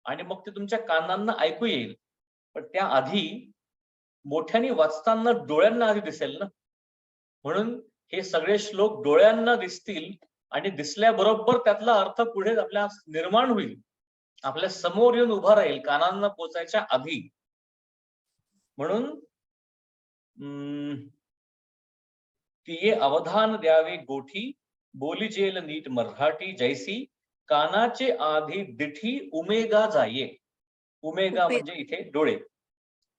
आणि मग ते तुमच्या कानांना ऐकू येईल, पण त्या आधी मोठ्याने वाचताना डोळ्यांना आधी दिसेल ना. म्हणून हे सगळे श्लोक डोळ्यांना दिसतील आणि दिसल्याबरोबर त्यातला अर्थ पुढे आपल्या निर्माण होईल, आपल्या समोर येऊन उभा राहील कानांना पोचायच्या आधी. म्हणून तिये अवधान द्यावे गोठी, बोलिजेल नीट मराठी, जैसी कानाचे आधी दिठी उमेगा जाये. उमेगा म्हणजे इथे डोळे.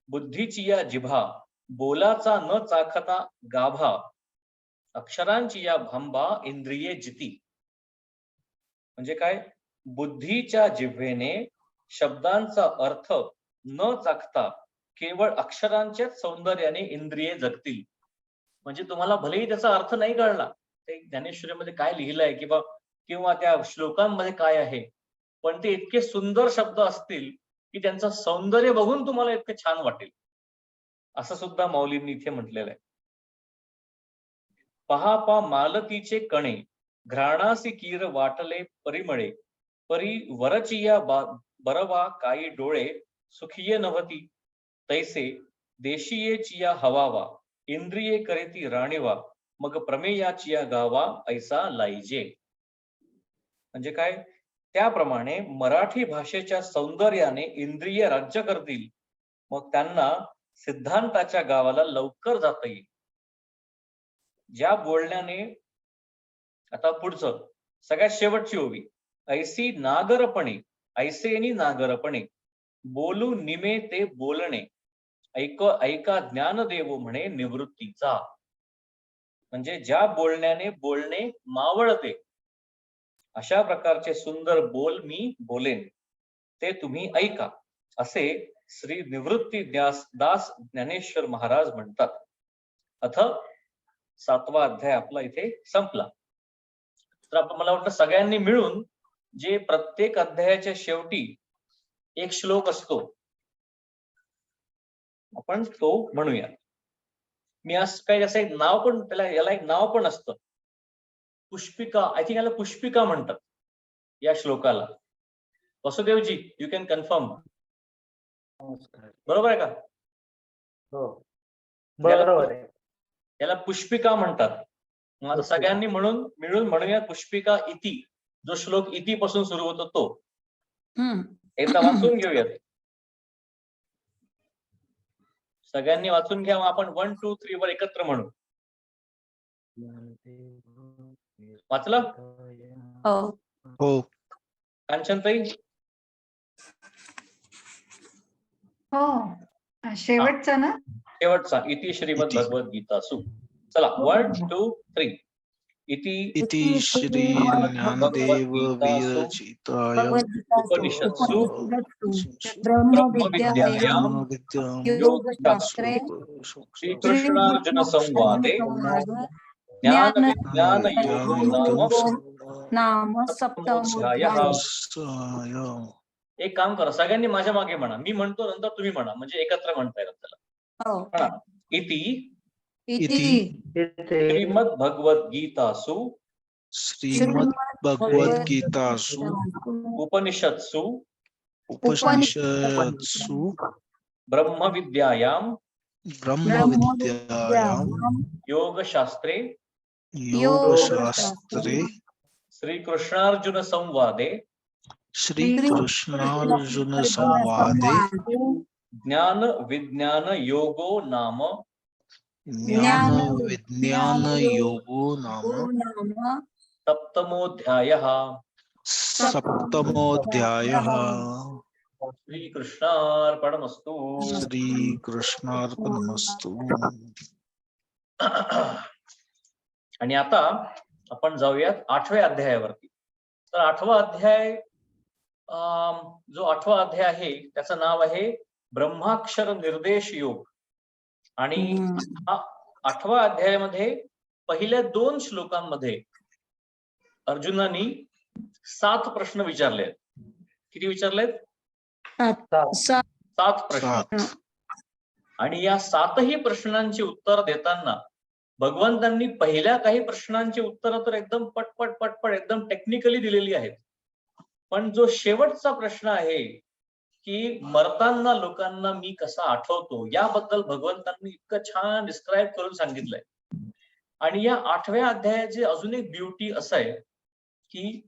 बुद्धीची या जिभा, बोलाचा न चाखता गाभा, अक्षरांची या भांबा, इंद्रिये जिती. म्हणजे काय? बुद्धीच्या जिव्हेने शब्दांचा अर्थ न चाखता केवळ अक्षरांच्याच सौंदर्याने इंद्रिये जगतील. म्हणजे तुम्हाला भलेही त्याचा अर्थ नाही कळला, ते ज्ञानेश्वरीमध्ये काय लिहिलंय किंवा त्या श्लोकांमध्ये काय आहे, पण ते इतके सुंदर शब्द असतील की त्यांचं सौंदर्य बघून तुम्हाला इतकं छान वाटेल, असं सुद्धा माऊलींनी इथे म्हटलेलं आहे. पहा पा मालतीचे कणे, घ्राणासी कीर वाटले परिमळे, परी वरचिया बरवा काही डोळे, सुखिये नव्हती तैसे देशीयेचिया हवावा, इंद्रिये करेती राणीवा, मग प्रमेयाचिया गावा ऐसा लाईजे. म्हणजे काय? त्याप्रमाणे मराठी भाषेच्या सौंदर्याने इंद्रिय राज्य करतील, मग त्यांना सिद्धांताच्या गावाला लवकर जाता येईल. ज्या बोलण्याने, आता पुढचं सगळ्यात शेवटची ओवी, ऐसी नागरपणे, ऐसेनी नागरपणे, बोलू निमे ते बोलणे, ऐका ज्ञान देव म्हणे निवृत्तीचा. म्हणजे ज्या बोलण्याने बोलणे मावळते अशा प्रकारचे सुंदर बोल मी बोलेन, ते तुम्ही ऐका, असे श्री निवृत्ती दास ज्ञानेश्वर महाराज म्हणतात. अथ 7वा अध्याय आपला इथे संपला. तर आपण, मला वाटतं सगळ्यांनी मिळून जे प्रत्येक अध्यायाच्या शेवटी एक श्लोक असतो, आपण तो म्हणूया. मी आज काही असं एक नाव पण, याला एक नाव पण असतं, पुष्पिका. आय थिंक याला पुष्पिका म्हणतात या श्लोकाला. वसुदेवजी, यू कॅन कन्फर्म. बरोबर आहे का? हो बरोबर आहे. याला पुष्पिका म्हणतात. मग सगळ्यांनी मिळून म्हणूया पुष्पिका इति. जो श्लोक इति पासून सुरू होतो तो एकदा वाचून घेऊयात. सगळ्यांनी वाचून घ्या. आपण 1, 2, 3 वर एकत्र म्हणू. वाचलं? हो. हो. कांचनताई? हो शेवटचा ना. शेवटचा. इति श्रीमद इति. भगवद्गीतासु. चला 1, 2, 3. इति श्री ज्ञानदेव विरचितायां उपनिषत्सु ब्रह्मविद्यायां योगशास्त्रे श्रीकृष्णार्जुन संवादे ज्ञान विज्ञान योगो नाम सप्तमोऽध्यायः. एक काम करा, सगळ्यांनी माझ्या मागे म्हणा. मी म्हणतो नंतर तुम्ही म्हणा, म्हणजे एकत्र म्हणता येईल आपल्याला. म्हणा. इति श्रीमद भगवद्गीतासु उपनिषत्सु ब्रह्मविद्यायां योगशास्त्रे श्रीकृष्णार्जुन संवादे ज्ञान विज्ञान योगो नाम सप्तमोऽध्यायः. श्रीकृष्णार्पणमस्तु. श्रीकृष्णार्पणमस्तु. आणि आता आपण जाऊयात 8व्या अध्यायावरती. तर 8वा अध्याय, जो 8वा अध्याय आहे त्याचं नाव आहे ब्रह्माक्षर निर्देश योग. आणि हा 8व्या अध्यायामध्ये पहिल्या 2 श्लोकांमध्ये अर्जुनानी 7 प्रश्न विचारले. किती विचारलेत? 7 प्रश्न. आणि या 7ही प्रश्नांची उत्तर देताना भगवंतांनी पहिल्या काही प्रश्नांची उत्तरं तर एकदम पटपट एकदम टेक्निकली दिलेली आहेत. पण जो शेवटचा प्रश्न आहे की मरताना लोकांना मी कसा आठवतो, याबद्दल भगवंतांनी इतकं छान डिस्क्राईब करून सांगितलंय. आणि या 8व्या अध्यायाची अजून एक ब्युटी असं आहे की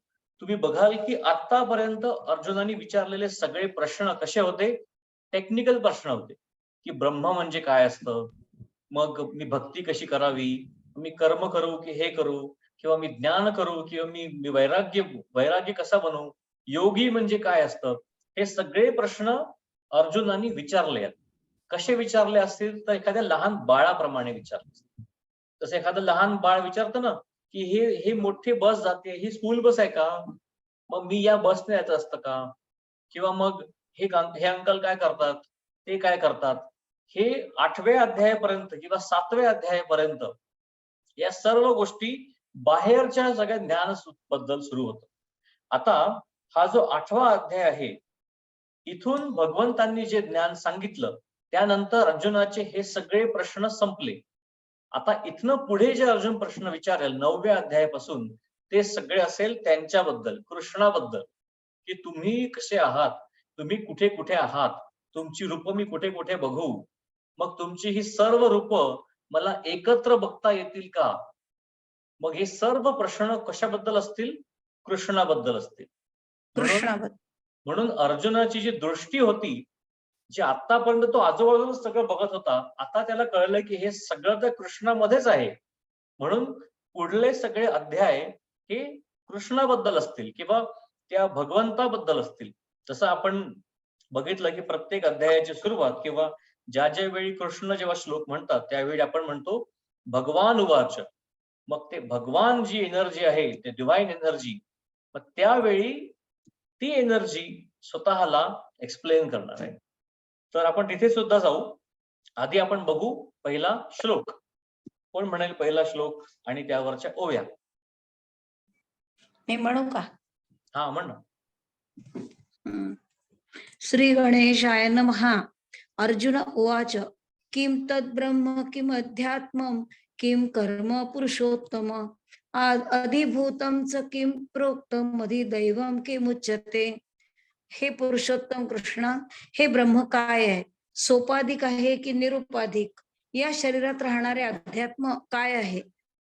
तुम्ही बघाल की आतापर्यंत अर्जुनाने विचारलेले सगळे प्रश्न कसे होते? टेक्निकल प्रश्न होते. की ब्रह्म म्हणजे काय असतं, मग मी भक्ती कशी करावी, मी कर्म करू की हे करू, किंवा मी ज्ञान करू, किंवा मी वैराग्य कसा बनवू, योगी म्हणजे काय असतं, हे सगळे प्रश्न अर्जुनाने विचारले आहेत. कसे विचारले असतील तर एखाद्या लहान बाळाप्रमाणे विचारले. तसं एखादं लहान बाळ विचारतं ना की हे मोठी बस जाते, ही स्कूल बस आहे का, मग मी या बसने यायचं असतं का, किंवा मग हे अंकल काय करतात, ते काय करतात. हे 8व्या अध्यायापर्यंत किंवा 7व्या अध्यायापर्यंत या सर्व गोष्टी बाहेरच्या सगळ्या ज्ञान बद्दल सुरू होतं. आता हा जो 8वा अध्याय आहे, इथून भगवंतांनी जे ज्ञान सांगितलं त्यानंतर अर्जुनाचे हे सगळे प्रश्न संपले. आता इथनं पुढे जे अर्जुन प्रश्न विचारेल 9व्या अध्यायापासून, ते सगळे असेल त्यांच्याबद्दल, कृष्णाबद्दल, की तुम्ही कसे आहात, तुम्ही कुठे कुठे आहात, तुमची रूप मी कुठे कुठे बघू, मग तुमची ही सर्व रूप मला एकत्र बघता येतील का. मग हे सर्व प्रश्न कशाबद्दल असतील? कृष्णाबद्दल असतील. म्हणून अर्जुनाची जी दृष्टी होती, जी आतापर्यंत तो आजूबाजूला सगळं बघत होता, आता त्याला कळलं की हे सगळं तर कृष्णामध्येच आहे. म्हणून पुढले सगळे अध्याय हे कृष्णाबद्दल असतील किंवा त्या भगवंताबद्दल असतील. जसं आपण बघितलं की प्रत्येक अध्यायाची सुरुवात किंवा ज्या वेळी कृष्ण जेव्हा श्लोक म्हणतात त्यावेळी आपण म्हणतो भगवान उवाच. मग ते भगवान जी एनर्जी आहे, ते डिवाइन एनर्जी, मग त्यावेळी ती एनर्जी स्वतःला एक्सप्लेन करणार आहे. तर आपण तिथे सुद्धा जाऊ. आधी आपण बघू पहिला श्लोक. कोण म्हणेल पहिला श्लोक आणि त्यावरच्या ओव्या? मी म्हणू का? हा म्हण ना. श्री गणेशाय नमः. अर्जुन उवाच किम तद्ब्रह्म किम अध्यात्मं किम कर्म पुरुषोत्तम अधिभूतं च किम प्रोक्तम अधिदैवं किमुच्यते. हे पुरुषोत्तम कृष्णा, हे ब्रह्म काय आहे? सोपाधिक आहे की निरुपाधिक? या शरीरात राहणारे अध्यात्म काय आहे?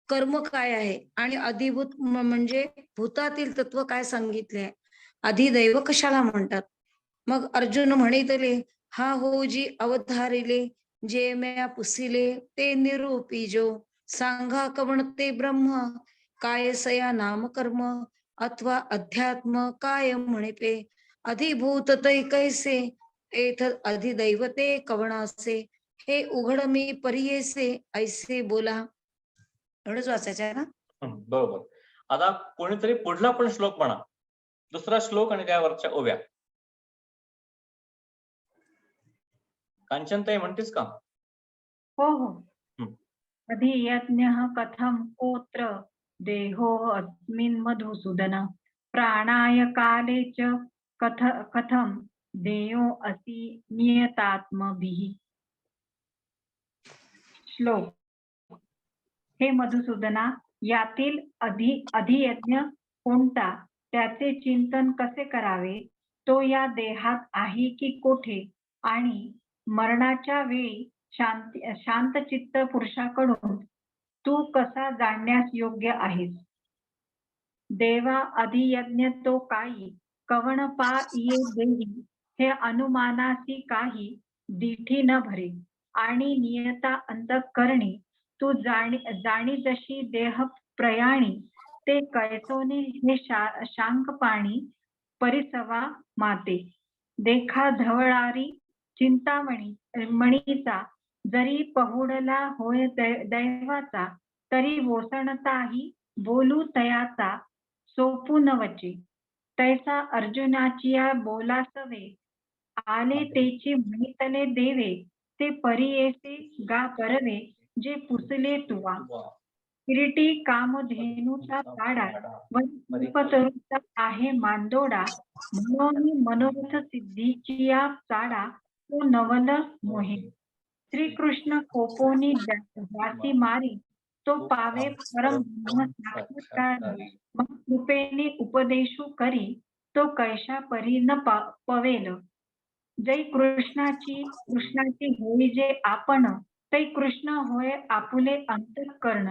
कर्म काय आहे? आणि अधिभूत म्हणजे भूतातील तत्व काय सांगितले आहे? अधिदैव कशाला म्हणतात? मग अर्जुन म्हणितले, हा हो जी अवधारिले जे म्या पुसिले ते निरूपिजो. सांगा कवण ते ब्रह्म काय सया नाम कर्म अथवा अध्यात्म काय म्हणेपे. अधिभूत तै कैसे एथ अधिदैवते कवणासे. हे उघड मी परियेसे ऐसे बोला. एवढंच वाचायचं आहे ना. बरोबर. आता कोणीतरी पुढला पण श्लोक म्हणा, दुसरा श्लोक आणि त्यावरच्या ओव्या. कांचनताई म्हणतेस का? हो हो. अधियज्ञः कथं कोत्र देहो अस्मिन् मधुसूदन. प्राणाय काले च कथं देयो असि नियतात्मभिः. श्लोक. हे मधुसूदना, यातील अधियज्ञ कोणता, त्याचे चिंतन कसे करावे, तो या देहात आहे की कोठे, आणि मरणाच्या वेळी शांतचित्त पुरुषाकडून तू कसा जाणण्यास योग्य आहेस. देवा अधियज्ञ तो काही कवण पा ये देही. हे अनुमानासी काही दिठी न भरे, आणि नियता अंतःकरणी तू जाणी जशी देह प्रयाणी. ते कैसोने हे शांक पाणी परिसवा माते. देखा धवळारी चिंतामणी मणीचा, जरी पहुडला होय दैवाचा, तरी वोसणताही बोलू तयाचा सोपू न वचे. तैसा अर्जुनाचिया बोलासवे, आले तेची म्हणितले देवे. ते परियेसे गा परवे, जे पुसले तुवा. किरीटी कामधेनूचा ताडा, वनपतरूचा आहे मांदोडा. म्हणून मनोरथ सिद्धीचिया चाडा, तो नवल मोहे. श्रीकृष्ण कोपोनी जाती मारी, तो पावे परम साक्षात्कारी. मग कृपेने उपदेशू करी, तो कैशा परी न पवेल. जै कृष्णाची होई जे आपण, तै कृष्ण होय आपुले अंतःकरण.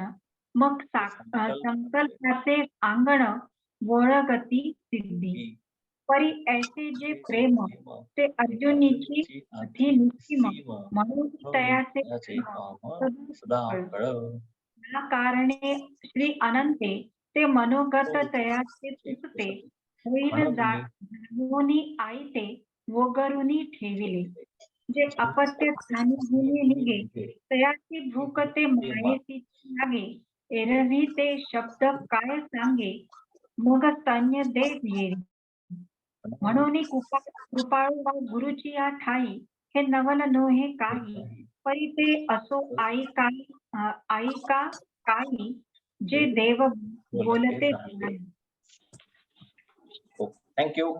मग संकल्पाचे अंगण वोळगती सिद्धी. परी ऐसे जे प्रेम, ते अर्जुनीची अति निस्सीम. म्हणून तयाचे सदा या कारणे श्री अनंते, ते मनोगत तयाचे सुचते. होईल जाणूनी आईते, वगरुनी ठेविले. जे अपत्य स्थानी भूमी निघे, तयाची भूक ते मायेची लागे. एरवी ते शब्द काय सांगे, मग स्तन्य देव येईल. म्हणून कृपाळू वा गुरुची या ठाई, हे नवल नोहे काही. परी ते असो आई का काही, जे देव बोलते. थँक्यू.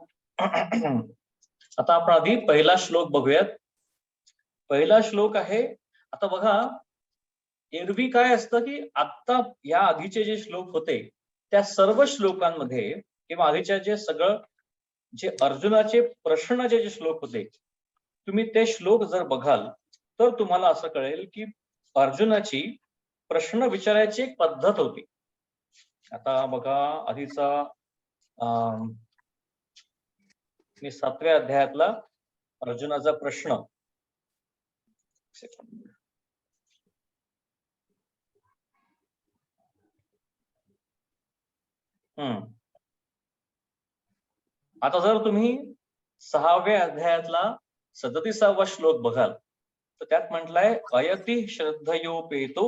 आता आपण आधी पहिला श्लोक बघूयात. पहिला श्लोक आहे, आता बघा, एरवी काय असतं की आता या आधीचे जे श्लोक होते त्या सर्व श्लोकांमध्ये किंवा आधीच्या जे अर्जुनाचे प्रश्न जे श्लोक होते, तुम्ही ते श्लोक जर बघाल तर तुम्हाला असं कळेल की अर्जुनाची प्रश्न विचारायची एक पद्धत होती. आता बघा, आधीचा मी 7व्या अध्यायातला अर्जुनाचा प्रश्न. आता जर तुम्ही 6व्या अध्यायातला 37वा श्लोक बघाल तर त्यात म्हटलंय, अयति श्रद्धयोपेतो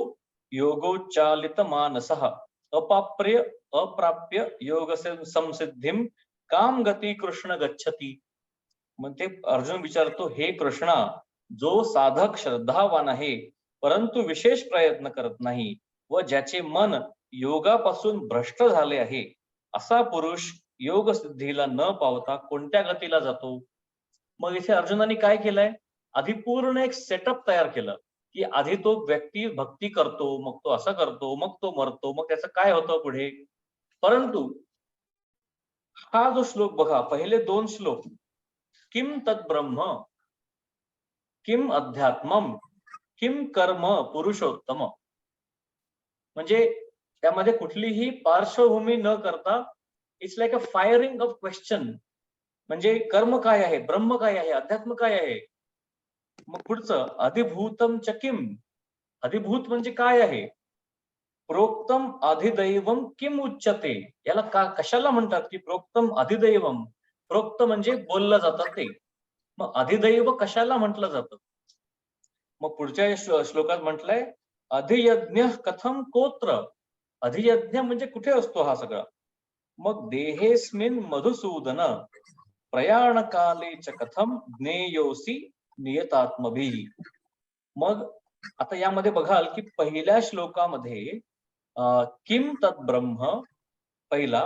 योगोच्चालित मानसः अप्राप्य योग संसिद्धिम काम गती कृष्ण गच्छति. म्हणजे अर्जुन विचारतो, हे कृष्णा, जो साधक श्रद्धावान आहे परंतु विशेष प्रयत्न करत नाही व ज्याचे मन योगापासून भ्रष्ट झाले आहे, असा पुरुष योग सिद्धीला न पावता कोणत्या गतीला जातो. मग इथे अर्जुनाने काय केलंय, आधी पूर्ण एक सेटअप तयार केलं की आधी तो व्यक्ती भक्ती करतो, मग तो असं करतो, मग तो मरतो, मग त्याचं काय होतं पुढे. परंतु हा जो श्लोक बघा, पहिले 2 श्लोक, किम तद्ब्रह्म किम अध्यात्मम किम कर्म पुरुषोत्तम, म्हणजे त्यामध्ये कुठलीही पार्श्वभूमी न करता it's like a firing of question. म्हणजे कर्म काय आहे, ब्रह्म काय आहे, अध्यात्म काय आहे. मग पुढचं अधिभूतम च किम. अधिभूत म्हणजे काय आहे? प्रोक्तम अधिदैवम किम उच्चते. याला कशाला म्हणतात की प्रोक्तम अधिदैवम? प्रोक्त म्हणजे बोललं जातं ते. मग अधिदैव कशाला म्हटलं जातं? मग पुढच्या श्लोकात म्हटलंय अधियज्ञ कथम कोत्र. अधियज्ञ म्हणजे कुठे असतो हा सगळा? मग देहेस्मिन मधुसूदन प्रयाण काले च कथम ज्ञेयोसी नियतात्मभी. मग आता यामध्ये बघाल की पहिल्या श्लोकामध्ये किम तद्ब्रह्म पहिला,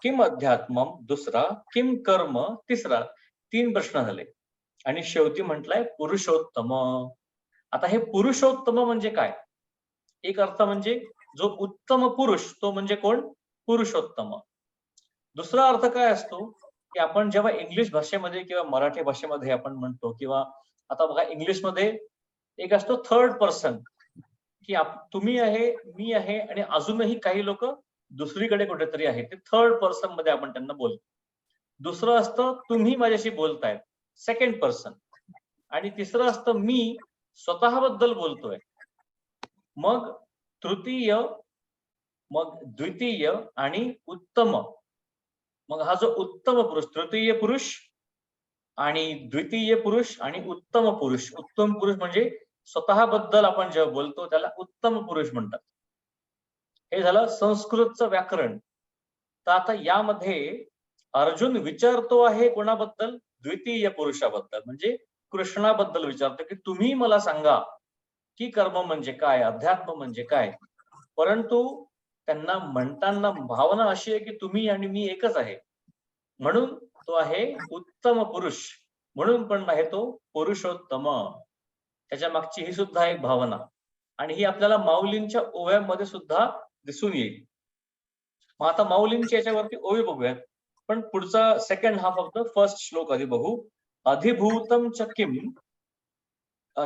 किम अध्यात्मम दुसरा, किम कर्म तिसरा, 3 प्रश्न झाले. आणि शेवटी म्हटलंय पुरुषोत्तम. आता हे पुरुषोत्तम म्हणजे काय? एक अर्थ म्हणजे जो उत्तम पुरुष तो म्हणजे कोण? पुरुषोत्तम. दुसरा अर्थ काय असतो की आपण जेव्हा इंग्लिश भाषेमध्ये किंवा मराठी भाषेमध्ये आपण म्हणतो, किंवा आता बघा इंग्लिशमध्ये एक असतो थर्ड पर्सन, की तुम्ही आहे, मी आहे, आणि अजूनही काही लोक दुसरीकडे कुठेतरी आहे, ते थर्ड पर्सन मध्ये आपण त्यांना बोलतो. दुसरं असतं तुम्ही माझ्याशी बोलतायत, सेकंड पर्सन. आणि तिसरं असतं मी स्वतःबद्दल बोलतोय. मग तृतीय, मग द्वितीय आणि उत्तम. मग हा जो उत्तम पुरुष, तृतीय पुरुष आणि द्वितीय पुरुष आणि उत्तम पुरुष. उत्तम पुरुष म्हणजे स्वतःबद्दल आपण जेव्हा बोलतो त्याला उत्तम पुरुष म्हणतात. हे झालं संस्कृतचं व्याकरण. तर आता यामध्ये अर्जुन विचारतो आहे कोणाबद्दल? द्वितीय पुरुषाबद्दल, म्हणजे कृष्णाबद्दल विचारतो की तुम्ही मला सांगा की कर्म म्हणजे काय, अध्यात्म म्हणजे काय. परंतु त्यांना म्हणताना भावना अशी आहे की तुम्ही आणि मी एकच आहे, म्हणून तो आहे उत्तम पुरुष, म्हणून पण आहे तो पुरुषोत्तम. त्याच्या मागची ही सुद्धा एक भावना, आणि ही आपल्याला माऊलींच्या ओव्यांमध्ये सुद्धा दिसून येईल. मग आता माऊलींच्या याच्यावरती ओवी बघूयात, पण पुढचा second half of the first श्लोक आधी बघू. अधिभूतम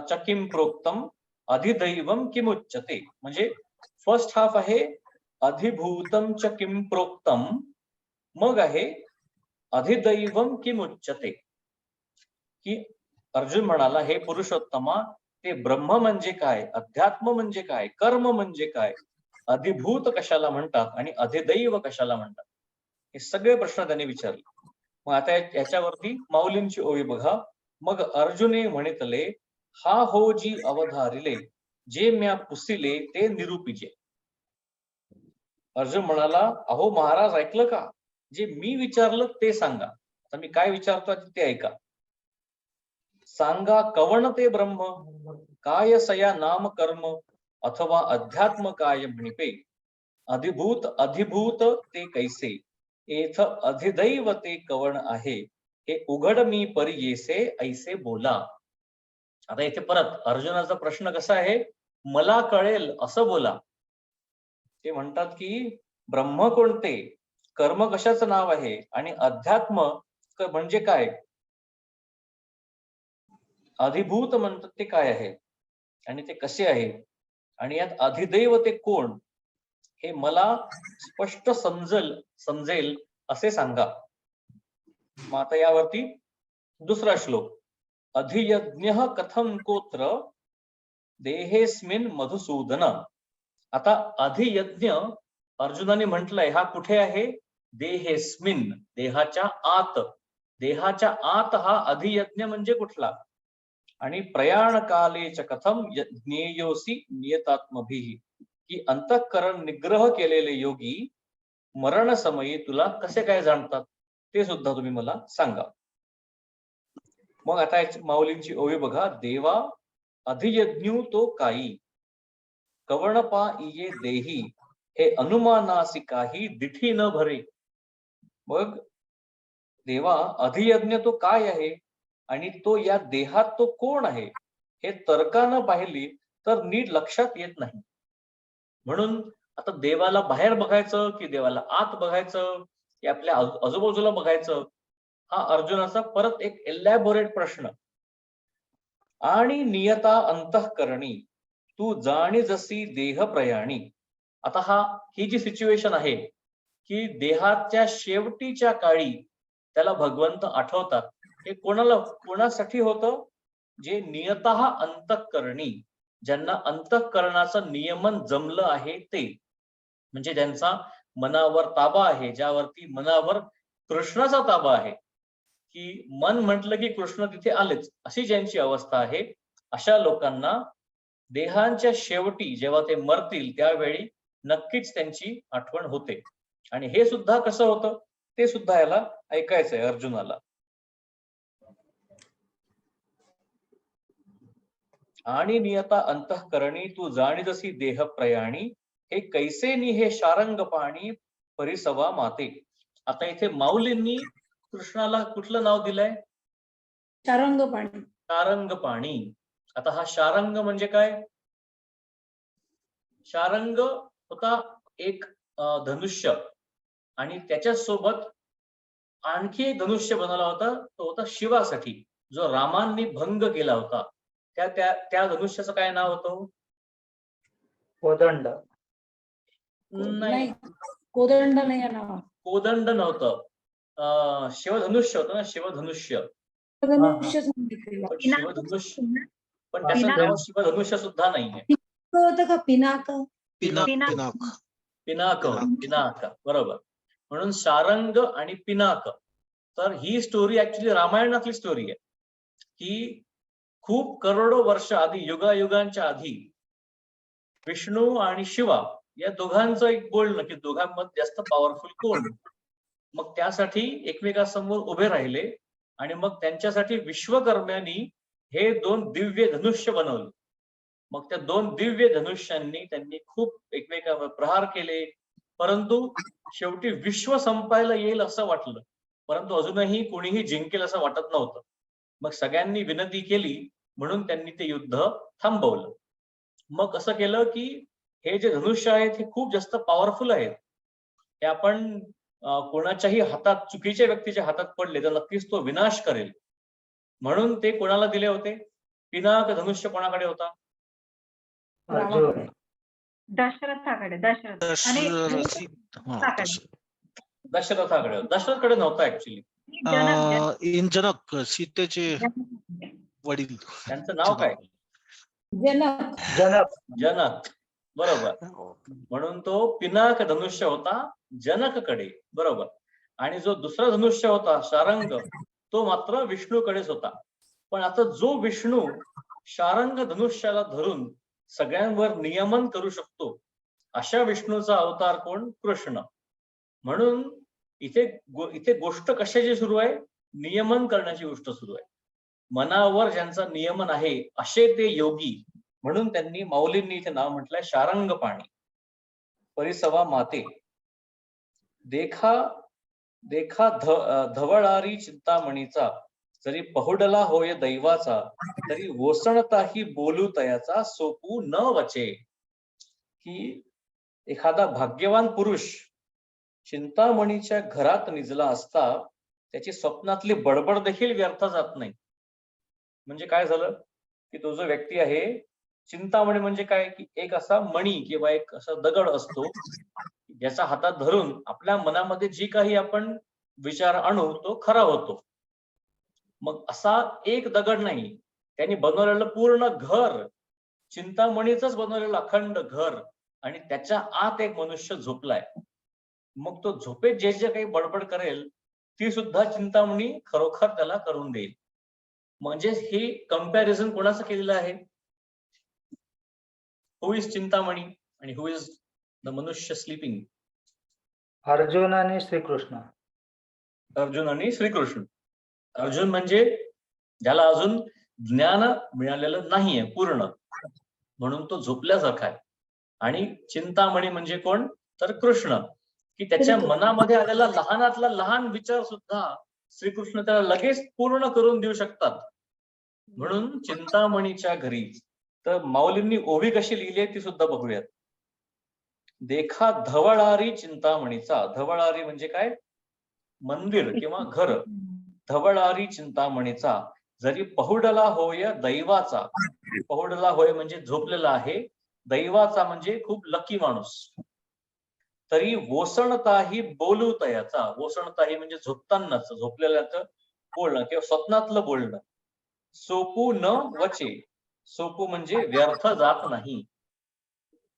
चकिम प्रोक्तम अधिदैवम किमुच्यते. म्हणजे फर्स्ट हाफ आहे अधिभूतम च किम प्रोक्तम, मग आहे अधिदैवम किमुच्यते. की अर्जुन म्हणाला हे पुरुषोत्तमा, ते ब्रह्म म्हणजे काय, अध्यात्म म्हणजे काय, कर्म म्हणजे काय, अधिभूत कशाला म्हणतात आणि अधिदैव कशाला म्हणतात, हे सगळे प्रश्न त्यांनी विचारले. मग आता याच्यावरती माऊलींची ओवी बघा. मग अर्जुने म्हणितले हा हो जी अवधारिले, जे म्या पुसिले ते निरूपिजे. अर्जुन म्हणाला अहो महाराज ऐकलं का, जे मी विचारलं ते सांगा. आता मी काय विचारतो ते ऐका. सांगा कवण ते ब्रह्म, काय सया नाम कर्म, अथवा अध्यात्म काय म्हणिपे, अधिभूत ते कैसे, एथ अधिदैव ते कवण आहे, हे उघड मी परी येसे ऐसे बोला. आता इथे परत अर्जुनाचा प्रश्न कसा आहे, मला कळेल असं बोला. ते म्हणतात की ब्रह्म कोणते, कर्म कशाचं नाव आहे, आणि अध्यात्म म्हणजे काय, अधिभूत म्हणतात ते काय आहे आणि ते कसे आहे, आणि यात अधिदैव ते कोण, हे मला स्पष्ट समजेल असे सांगा. मग आता यावरती दुसरा श्लोक. अधियज्ञ कथम कोत्र देहेस्मिन मधुसूदन. आता अधियज्ञ अर्जुनाने म्हटलंय हा कुठे आहे? देहेस्मिन, देहाच्या आत. देहाच्या आत हा अधियज्ञ म्हणजे कुठला? आणि प्रयाण कालेच कथम ज्ञेयोसी नियतात्मभिः, की अंतःकरण निग्रह केलेले योगी मरण समयी तुला कसे काय जाणतात ते सुद्धा तुम्ही मला सांगा. मग आता माऊलींची ओवी बघा. देवा अधियज्ञू तो काही, कवणपा इये देही, हे अनुमानासी काही दिठी न भरे. मग देवा अधियज्ञ तो काय आहे आणि तो या देहात तो कोण आहे, हे तर्कानं पाहिली तर नीट लक्षात येत नाही. म्हणून आता देवाला बाहेर बघायचं की देवाला आत बघायचं की आपल्या आजूबाजूला बघायचं, हा अर्जुनाचा परत एक एलॅबोरेट प्रश्न. आणि नियता अंतःकरणी तू जाणी जशी देह प्रयाणी. आता ही जी सिच्युएशन आहे की देहाच्या शेवटीच्या काळी त्याला भगवंत आठवतात, हे कोणासाठी होतं? जे नियतः अंतःकरणी, ज्यांना अंतःकरणाचं नियमन जमलं आहे ते, म्हणजे ज्यांचा मनावर ताबा आहे, ज्यावरती मनावर कृष्णाचा ताबा आहे, की मन म्हटलं की कृष्ण तिथे आलेच, अशी ज्यांची अवस्था आहे, अशा लोकांना देहांच्या शेवटी जेव्हा ते मरतील त्यावेळी नक्कीच त्यांची आठवण होते. आणि हे सुद्धा कसं होतं ते सुद्धा याला ऐकायचंय अर्जुनाला. आणि नियता अंतःकरणी तू जाणीजसी देह प्रयाणी, हे कैसे नि हे शारंग पाणी परिसवा माते. आता इथे माऊलींनी कृष्णाला कुठलं नाव दिलंय? शारंग पाणी. शारंग पाणी. आता हा शारंग म्हणजे काय? शारंग होता एक धनुष्य, आणि त्याच्या सोबत आणखी एक धनुष्य बनवला होता, तो होता शिवासाठी, जो रामांनी भंग केला होता. त्या धनुष्याचं काय नाव होतं? कोदंड. नाही, कोदंड नाही आहे नाव. कोदंड नव्हतं, शिवधनुष्य होतं ना, शिवधनुष्य. धनुष्य सांगितलेलं. पण शिवधनुष्य, पण त्याचं पिनाक. नाव शिवधनुष्य सुद्धा नाहीये. होतं का पिनाक? पिनाक पिनाक. पिनाक पिनाक, पिनाक, बरोबर. म्हणून शारंग आणि पिनाक. तर ही स्टोरी ऍक्च्युली रामायणातली स्टोरी आहे, की खूप करोडो वर्ष आधी, युगायुगांच्या आधी, विष्णू आणि शिवा या दोघांचं एक बोलणं, की दोघांमध्ये जास्त पॉवरफुल कोण. मग त्यासाठी एकमेकांसमोर उभे राहिले, आणि मग त्यांच्यासाठी विश्वकर्म्यांनी हे दोन दिव्य धनुष्य बनवले. मग त्या दोन दिव्य धनुष्यांनी त्यांनी खूप एकमेकांवर प्रहार केले, परंतु शेवटी विश्व संपायला येईल असं वाटलं, परंतु अजूनही कोणीही जिंकेल असं वाटत नव्हतं. मग सगळ्यांनी विनंती केली, म्हणून त्यांनी ते युद्ध थांबवलं. मग असं केलं की हे जे धनुष्य आहेत हे खूप जास्त पॉवरफुल आहेत, हे आपण कोणाच्याही हातात, चुकीच्या व्यक्तीच्या हातात पडले तर नक्कीच तो विनाश करेल. म्हणून ते कोणाला दिले होते? पिनाक धनुष्य कोणाकडे होता? अर्जुन. दशरथाकडे. दशरथ आणि दशरथाकडे. दशरथकडे नव्हता ऍक्च्युली. जनक. सीतेचे वडील. त्यांचं नाव काय? जनक. जनक. जनक, बरोबर. म्हणून तो पिनाक धनुष्य होता जनककडे, बरोबर. आणि जो दुसरा धनुष्य होता शारंग, तो मात्र विष्णूकडेच होता. पण आता जो विष्णू शारंग धनुष्याला धरून सगळ्यांवर नियमन करू शकतो, अशा विष्णूचा अवतार कोण? कृष्ण. म्हणून इथे गोष्ट कशाची सुरू आहे? नियमन करण्याची गोष्ट सुरू आहे. मनावर ज्यांचं नियमन आहे असे ते योगी, म्हणून त्यांनी, माऊलींनी इथे नाव म्हटलंय शारंग पाणी परिसवा माते. देखा देखा धवळारी चिंतामणीचा, जरी पहुडला होय दैवाचा, तरी वोसणताही बोलू तयाचा, सोपू न वचे. की एखादा भाग्यवान पुरुष चिंतामणीच्या घरात निजला असता, त्याची स्वप्नातली बडबड देखील व्यर्थ जात नाही. म्हणजे काय झालं की तो जो व्यक्ती आहे, चिंतामणी म्हणजे काय, की एक असा मणी किंवा एक असा दगड असतो, ज्याचा हातात धरून आपल्या मनामध्ये जी काही आपण विचार आणू तो खरा होतो. मग असा एक दगड नाही, त्यांनी बनवलेलं पूर्ण घर, चिंतामणीच बनवलेलं अखंड घर, आणि त्याच्या आत एक मनुष्य झोपलाय. मग तो झोपेत जे जे काही बडबड करेल ती सुद्धा चिंतामणी खरोखर त्याला करून देईल. म्हणजे हे कंपॅरिझन कोणाचं केलेलं आहे? हु इज चिंतामणी आणि हु इज द मनुष्य स्लीपिंग? अर्जुन आणि श्रीकृष्ण. अर्जुन आणि श्रीकृष्ण. अर्जुन म्हणजे ज्याला अजून ज्ञान मिळालेलं नाहीये पूर्ण, म्हणून तो झोपल्यासारखा आहे. आणि चिंतामणी म्हणजे कोण? तर कृष्ण, की त्याच्या मनामध्ये आलेला लहानातला लहान विचार सुद्धा श्रीकृष्ण त्याला लगेच पूर्ण करून देऊ शकतात. म्हणून चिंतामणीच्या घरी. तर माऊलींनी ओवी कशी लिहिली आहे ती सुद्धा बघूयात. देखा धवळारी चिंतामणीचा. धवळारी म्हणजे काय? मंदिर किंवा घर. धवळारी चिंतामणीचा, जरी पहुडला होय दैवाचा. पहुडला होय म्हणजे झोपलेला आहे, दैवाचा म्हणजे खूप लकी माणूस. तरी वोसणताही बोलू तयाचा. वोसणताही म्हणजे झोपतानाच, झोपलेल्याचं बोलणं किंवा स्वप्नातलं बोलणं. सोपू न वचे. सोपू म्हणजे व्यर्थ जात नाही.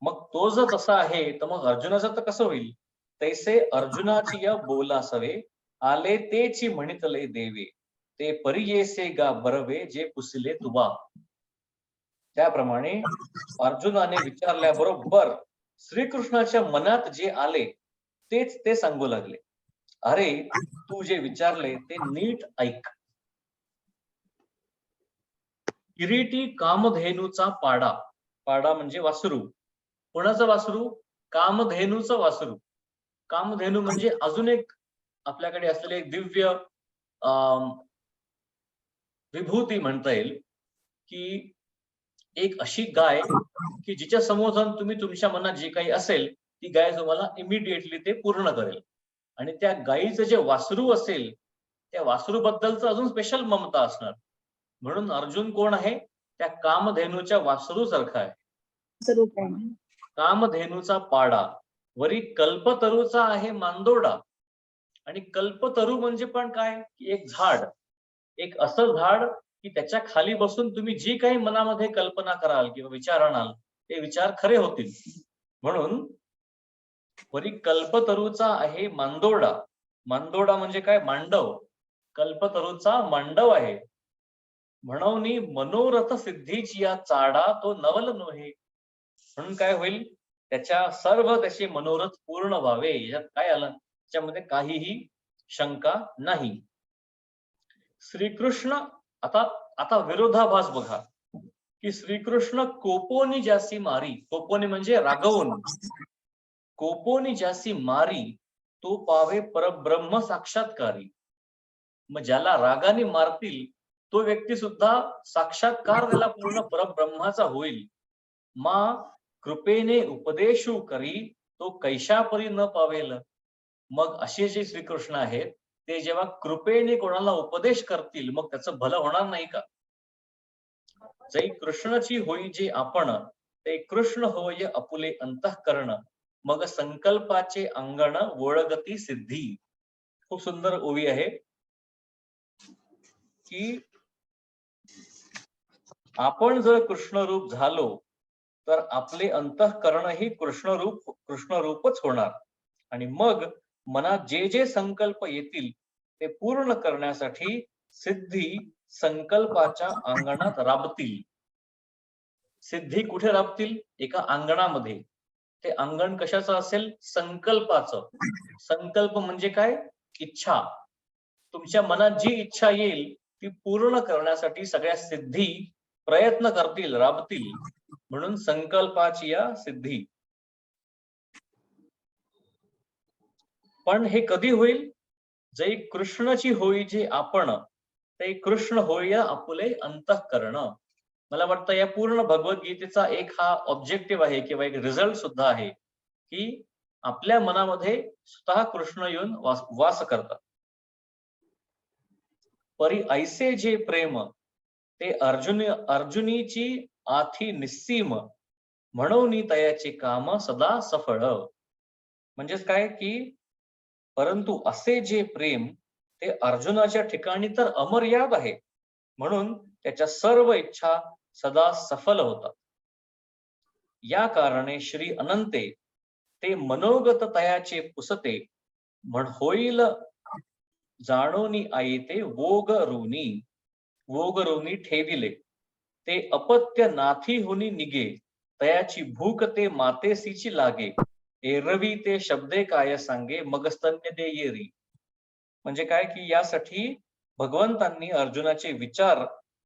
मग तो जर तसा आहे तर मग अर्जुनाचं तर कसं होईल? तैसे अर्जुनाची या बोलासवे, आले तेची म्हणितले देवे, ते परियेसे गा बरवे जे पुसले तुबा. त्याप्रमाणे अर्जुनाने विचारल्याबरोबर श्रीकृष्णाच्या मनात जे आले तेच ते सांगू लागले. अरे, तू जे विचारले ते नीट ऐक. किरीटी कामधेनूचा पाडा. पाडा म्हणजे वासरू. कोणाचं वासरू? कामधेनूचं वासरू. कामधेनू म्हणजे अजून एक आपल्याकडे असलेले एक दिव्य विभूती म्हणता येईल, की एक अशी गाय की जिच्या समोर जाऊन तुम्ही तुमच्या मनात जे काही असेल ती गाय तुम्हाला इमिडिएटली ते पूर्ण करेल. आणि त्या गायीचं जे वासरू असेल त्या वासरूबद्दलचं अजून स्पेशल ममता असणार. म्हणून अर्जुन कोण आहे? त्या कामधेनूच्या वासरू सारखा आहे. कामधेनूचा पाडा, वरी कल्पतरूचा आहे मांदोडा. आणि कल्पतरू म्हणजे पण काय? की एक झाड, एक असं झाड की त्याच्या खाली बसून तुम्ही जी काही मनामध्ये कल्पना कराल किंवा विचार आणाल ते विचार खरे होतील. म्हणून वरी कल्पतरूचा आहे मांदोडा. मांदोडा म्हणजे काय? मांडव. कल्पतरूचा मांडव आहे. म्हणून मनोरथ सिद्धीची या चाडा तो नवल नव्हे. म्हणून काय होईल? त्याच्या सर्व त्याचे मनोरथ पूर्ण व्हावे. याच्यात काय आलं? त्याच्यामध्ये काहीही शंका नाही. श्रीकृष्ण आता आता विरोधाभास बघा, की श्रीकृष्ण कोपोनी ज्यासी मारी. कोपोनी म्हणजे रागवून. कोपोनी ज्यासी मारी तो पावे परब्रह्म साक्षात्कारी. मग ज्याला रागाने मारतील तो व्यक्ती सुद्धा साक्षात्कार त्याला पूर्ण परब्रह्माचा होईल. मा कृपेने उपदेशू करी तो कैशापरी न पावेल. मग असे जे श्रीकृष्ण आहेत ते जेव्हा कृपेने कोणाला उपदेश करतील मग त्याचं भलं होणार नाही का? जै कृष्णाची होई जे आपण, ते कृष्ण होय आपुले अंतःकरण, मग संकल्पाचे अंगण वोळगती सिद्धी. खूप सुंदर ओवी आहे की आपण जर कृष्णरूप झालो तर आपले अंतःकरणही कृष्णरूपच होणार. आणि मग मनात जे जे संकल्प येतील ते पूर्ण करण्यासाठी सिद्धी संकल्पाच्या अंगणात राबतील. सिद्धी कुठे राबतील? एका अंगणामध्ये. ते अंगण कशाचं असेल? संकल्पाचं. संकल्प म्हणजे काय? इच्छा. तुमच्या मनात जी इच्छा येईल ती पूर्ण करण्यासाठी सगळ्या सिद्धी प्रयत्न करतील, राबतील. म्हणून संकल्पाची या सिद्धी. पण हे कधी होईल? जै कृष्णाची होई जे आपण, ते कृष्ण होय आपुले अंतःकरण. मला वाटतं या पूर्ण भगवद्गीतेचा एक हा ऑब्जेक्टिव्ह आहे किंवा एक रिझल्ट सुद्धा आहे की आपल्या मनामध्ये स्वतः कृष्ण येऊन वास करतात. परी ऐसे जे प्रेम ते अर्जुनीची आथी निस्सीम, म्हणून तयाचे काम सदा सफळ. म्हणजेच काय? की परंतु असे जे प्रेम ते अर्जुनाच्या ठिकाणी तर अमर्याद आहे, म्हणून त्याच्या सर्व इच्छा सदा सफल होतात. या कारणे श्री अनंते ते मनोगत तयाचे पुसते, म्हण होईल जाणोनी आयते वोगरुनी. वोगरुनी ठेविले ते अपत्य नाथी हुनी निगे, तयाची भूक ते मातेसीची लागे, एरवी ते शब्दे काय सांगे, मग स्तन्य दे येरी. म्हणजे काय? की यासाठी भगवंतांनी अर्जुनाचे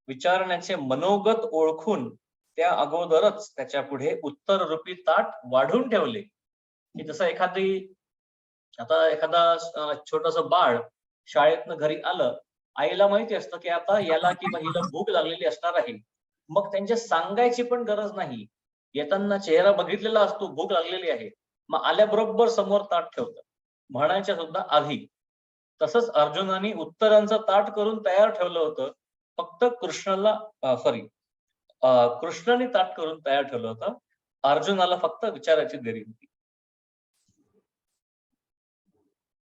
विचारण्याचे मनोगत ओळखून त्या अगोदरच त्याच्या पुढे उत्तर रूपी ताट वाढून ठेवले. की जसं एखादा छोटस बाळ शाळेतनं घरी आलं, आईला माहिती असतं की आता याला किंवा हिला भूक लागलेली असणार आहे. मग त्यांच्या सांगायची पण गरज नाही. येताना चेहरा बघितलेला असतो भूक लागलेली आहे, मग आल्याबरोबर समोर ताट ठेवतं, म्हणायच्या सुद्धा आधी. तसंच अर्जुनाने उत्तरांचं ताट करून तयार ठेवलं होतं. फक्त कृष्णाने ताट करून तयार ठेवलं होतं. अर्जुनाला फक्त विचारायची देरी होती.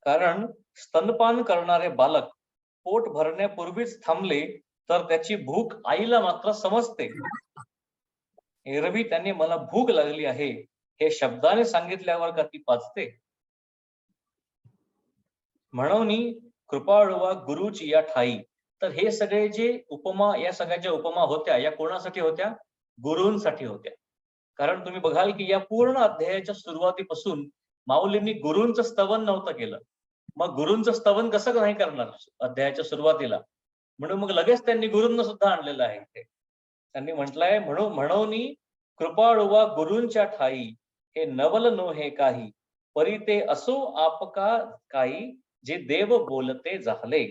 कारण स्तनपान करणारे बालक पोट भरण्यापूर्वीच थांबले तर त्याची भूक आईला मात्र समजते. एरवी त्यांनी मला भूक लागली आहे हे शब्दाने सांगितल्यावर का ती पाजते? म्हणून कृपाळुवा गुरुची या ठाई. तर हे सगळे जे उपमा, या सगळ्या ज्या उपमा होत्या, या कोणासाठी होत्या? गुरूंसाठी होत्या. कारण तुम्ही बघाल की या पूर्ण अध्यायाच्या सुरुवातीपासून माऊलींनी गुरूंचं स्तवन नव्हतं केलं. मग गुरूंचं स्तवन कसं नाही करणार अध्यायाच्या सुरुवातीला? म्हणून मग लगेच त्यांनी गुरूंना सुद्धा आणलेलं आहे इथे. त्यांनी म्हटलंय म्हणून कृपाळुवा गुरूंच्या ठाई, हे नवल नो हे काही, परी ते असो आपका काही, जे देव बोलते झाले.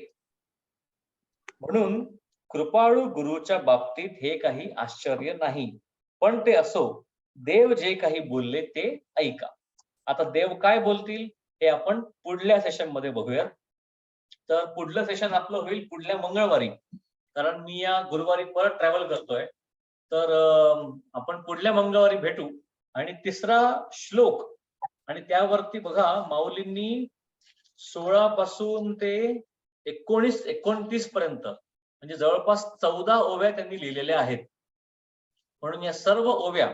म्हणून कृपाळू गुरुच्या बाबतीत हे काही आश्चर्य नाही, पण ते असो, देव जे काही बोलले ते ऐका. आता देव काय बोलतील हे आपण पुढल्या सेशन मध्ये बघूयात. तर पुढलं सेशन आपलं होईल पुढल्या मंगळवारी, कारण मी या गुरुवारी परत ट्रॅव्हल करतोय. तर आपण पुढल्या मंगळवारी भेटू. आणि तिसरा श्लोक, आणि त्यावरती बघा माऊलींनी 16 पासून ते 19-29 पर्यंत म्हणजे जवळपास 14 ओव्या त्यांनी लिहिलेल्या आहेत. म्हणून या सर्व ओव्या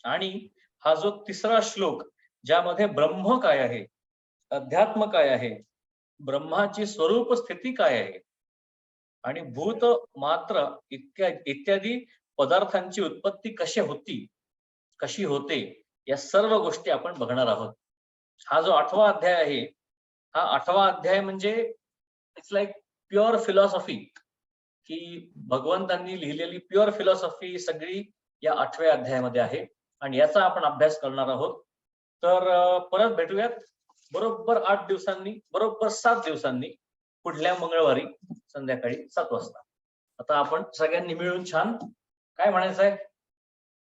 आणि हा जो तिसरा श्लोक, ज्यामध्ये ब्रह्म काय आहे, अध्यात्म काय आहे, ब्रह्माची स्वरूप स्थिती काय आहे, आणि भूत मात्र इत्यादी पदार्थांची उत्पत्ती कशी होते, या सर्व गोष्टी आपण बघणार आहोत. हा जो 8वा अध्याय आहे, हा 8वा अध्याय म्हणजे इट्स लाईक प्युअर फिलॉसॉफी, की भगवंतांनी लिहिलेली प्युअर फिलॉसॉफी सगळी या 8व्या अध्यायामध्ये आहे, आणि याचा आपण अभ्यास करणार आहोत. तर परत भेटूयात बरोबर 8 दिवसांनी, बरोबर 7 दिवसांनी, पुढल्या मंगळवारी संध्याकाळी 7 वाजता. आता आपण सगळ्यांनी मिळून छान काय म्हणायचं आहे?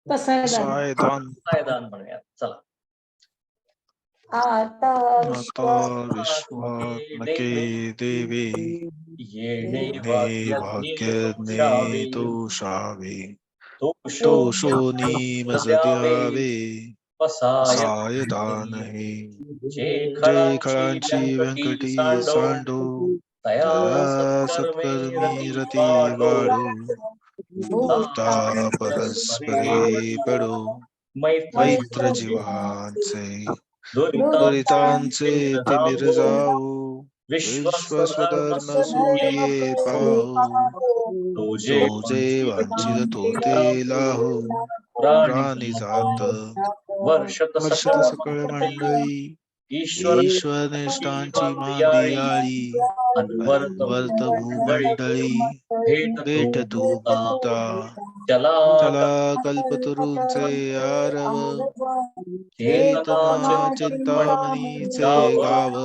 पसायदान. पायदान म्हणूयात. चला. आता आता विश्वात्मके देवे, येणे भाग्यज्ञे तोषावे, दोषो दोषोनिमज द्यावे, पसाय सायदान हे. जे जय खळांची खळांची व्यंकटी सांडो, तया तया सत्कर्मी सत्कर्मी रती रती वाढो, भूता परस्परे पडो, मैत्र जीवांचे दुरितांचे तिमिर जावो, विश्वस्वधर्म सूर्ये पाहो, तो जे वांछित तो ते लाहो, प्राणी जात वर्षत वर्षत सकळ मंडळी, ईश्वर निष्ठांची मांदियाळी, अनवर्त भूमंडळी, भेट तू भूता, चला कल्पतरूंचे आरव, चेतना चिंतामणीचे गाव,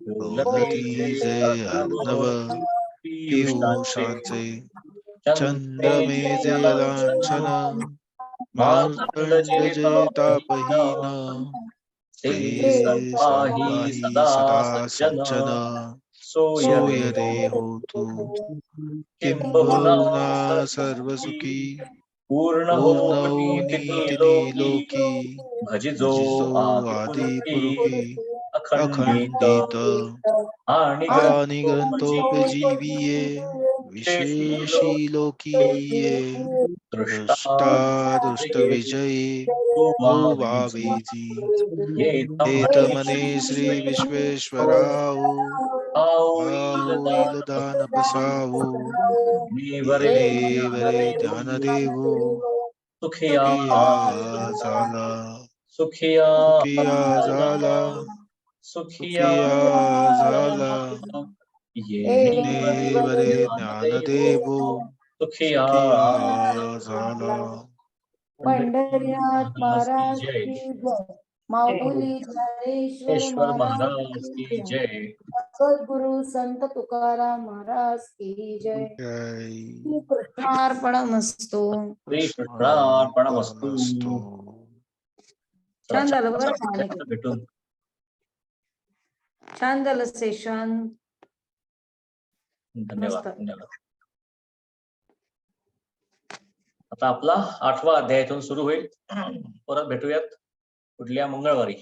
डोलती जे अर्णव पियुषांचे, चंद्रमेजे लांछन, मार्तंड जे तापहीन, ते सर्वाही सदा सज्जन, सोय रे होतु, किंबहुना सर्वसुखी, पूर्ण पूर्णौनी तिनी लोकी, भजिजो आदि पुरुषी, अखंडित अखंडित, आणि आणि ग्रंथोपजीविये, विशेषी लोकीये, दृष्टा दृष्ट विजयी, भूभावेजी, हेत मने श्री विश्वेश्वराऊ, आहोईल दान पसावू, वरे ध्यान देवो, सुखिया झाला, सुखिया झाला, सुखिया झाला, ये वरे ज्ञान देवो, सुखिया झाला. पंढरीनाथ महाराज जय. की जय. माऊली ज्ञानेश्वर ईश्वर महाराज महाराज की की जय. जय. सद्गुरु संत तुकाराम महाराज की जय. श्री कृष्णार्पणमस्तु. श्री कृष्णार्पणमस्तु. छान झालं बरं का? भेटून छान झालं सेशन. धन्यवाद. धन्यवाद. आता आपला 8वा अध्यायातून सुरू होईल. परत भेटूयात पुढल्या मंगळवारी.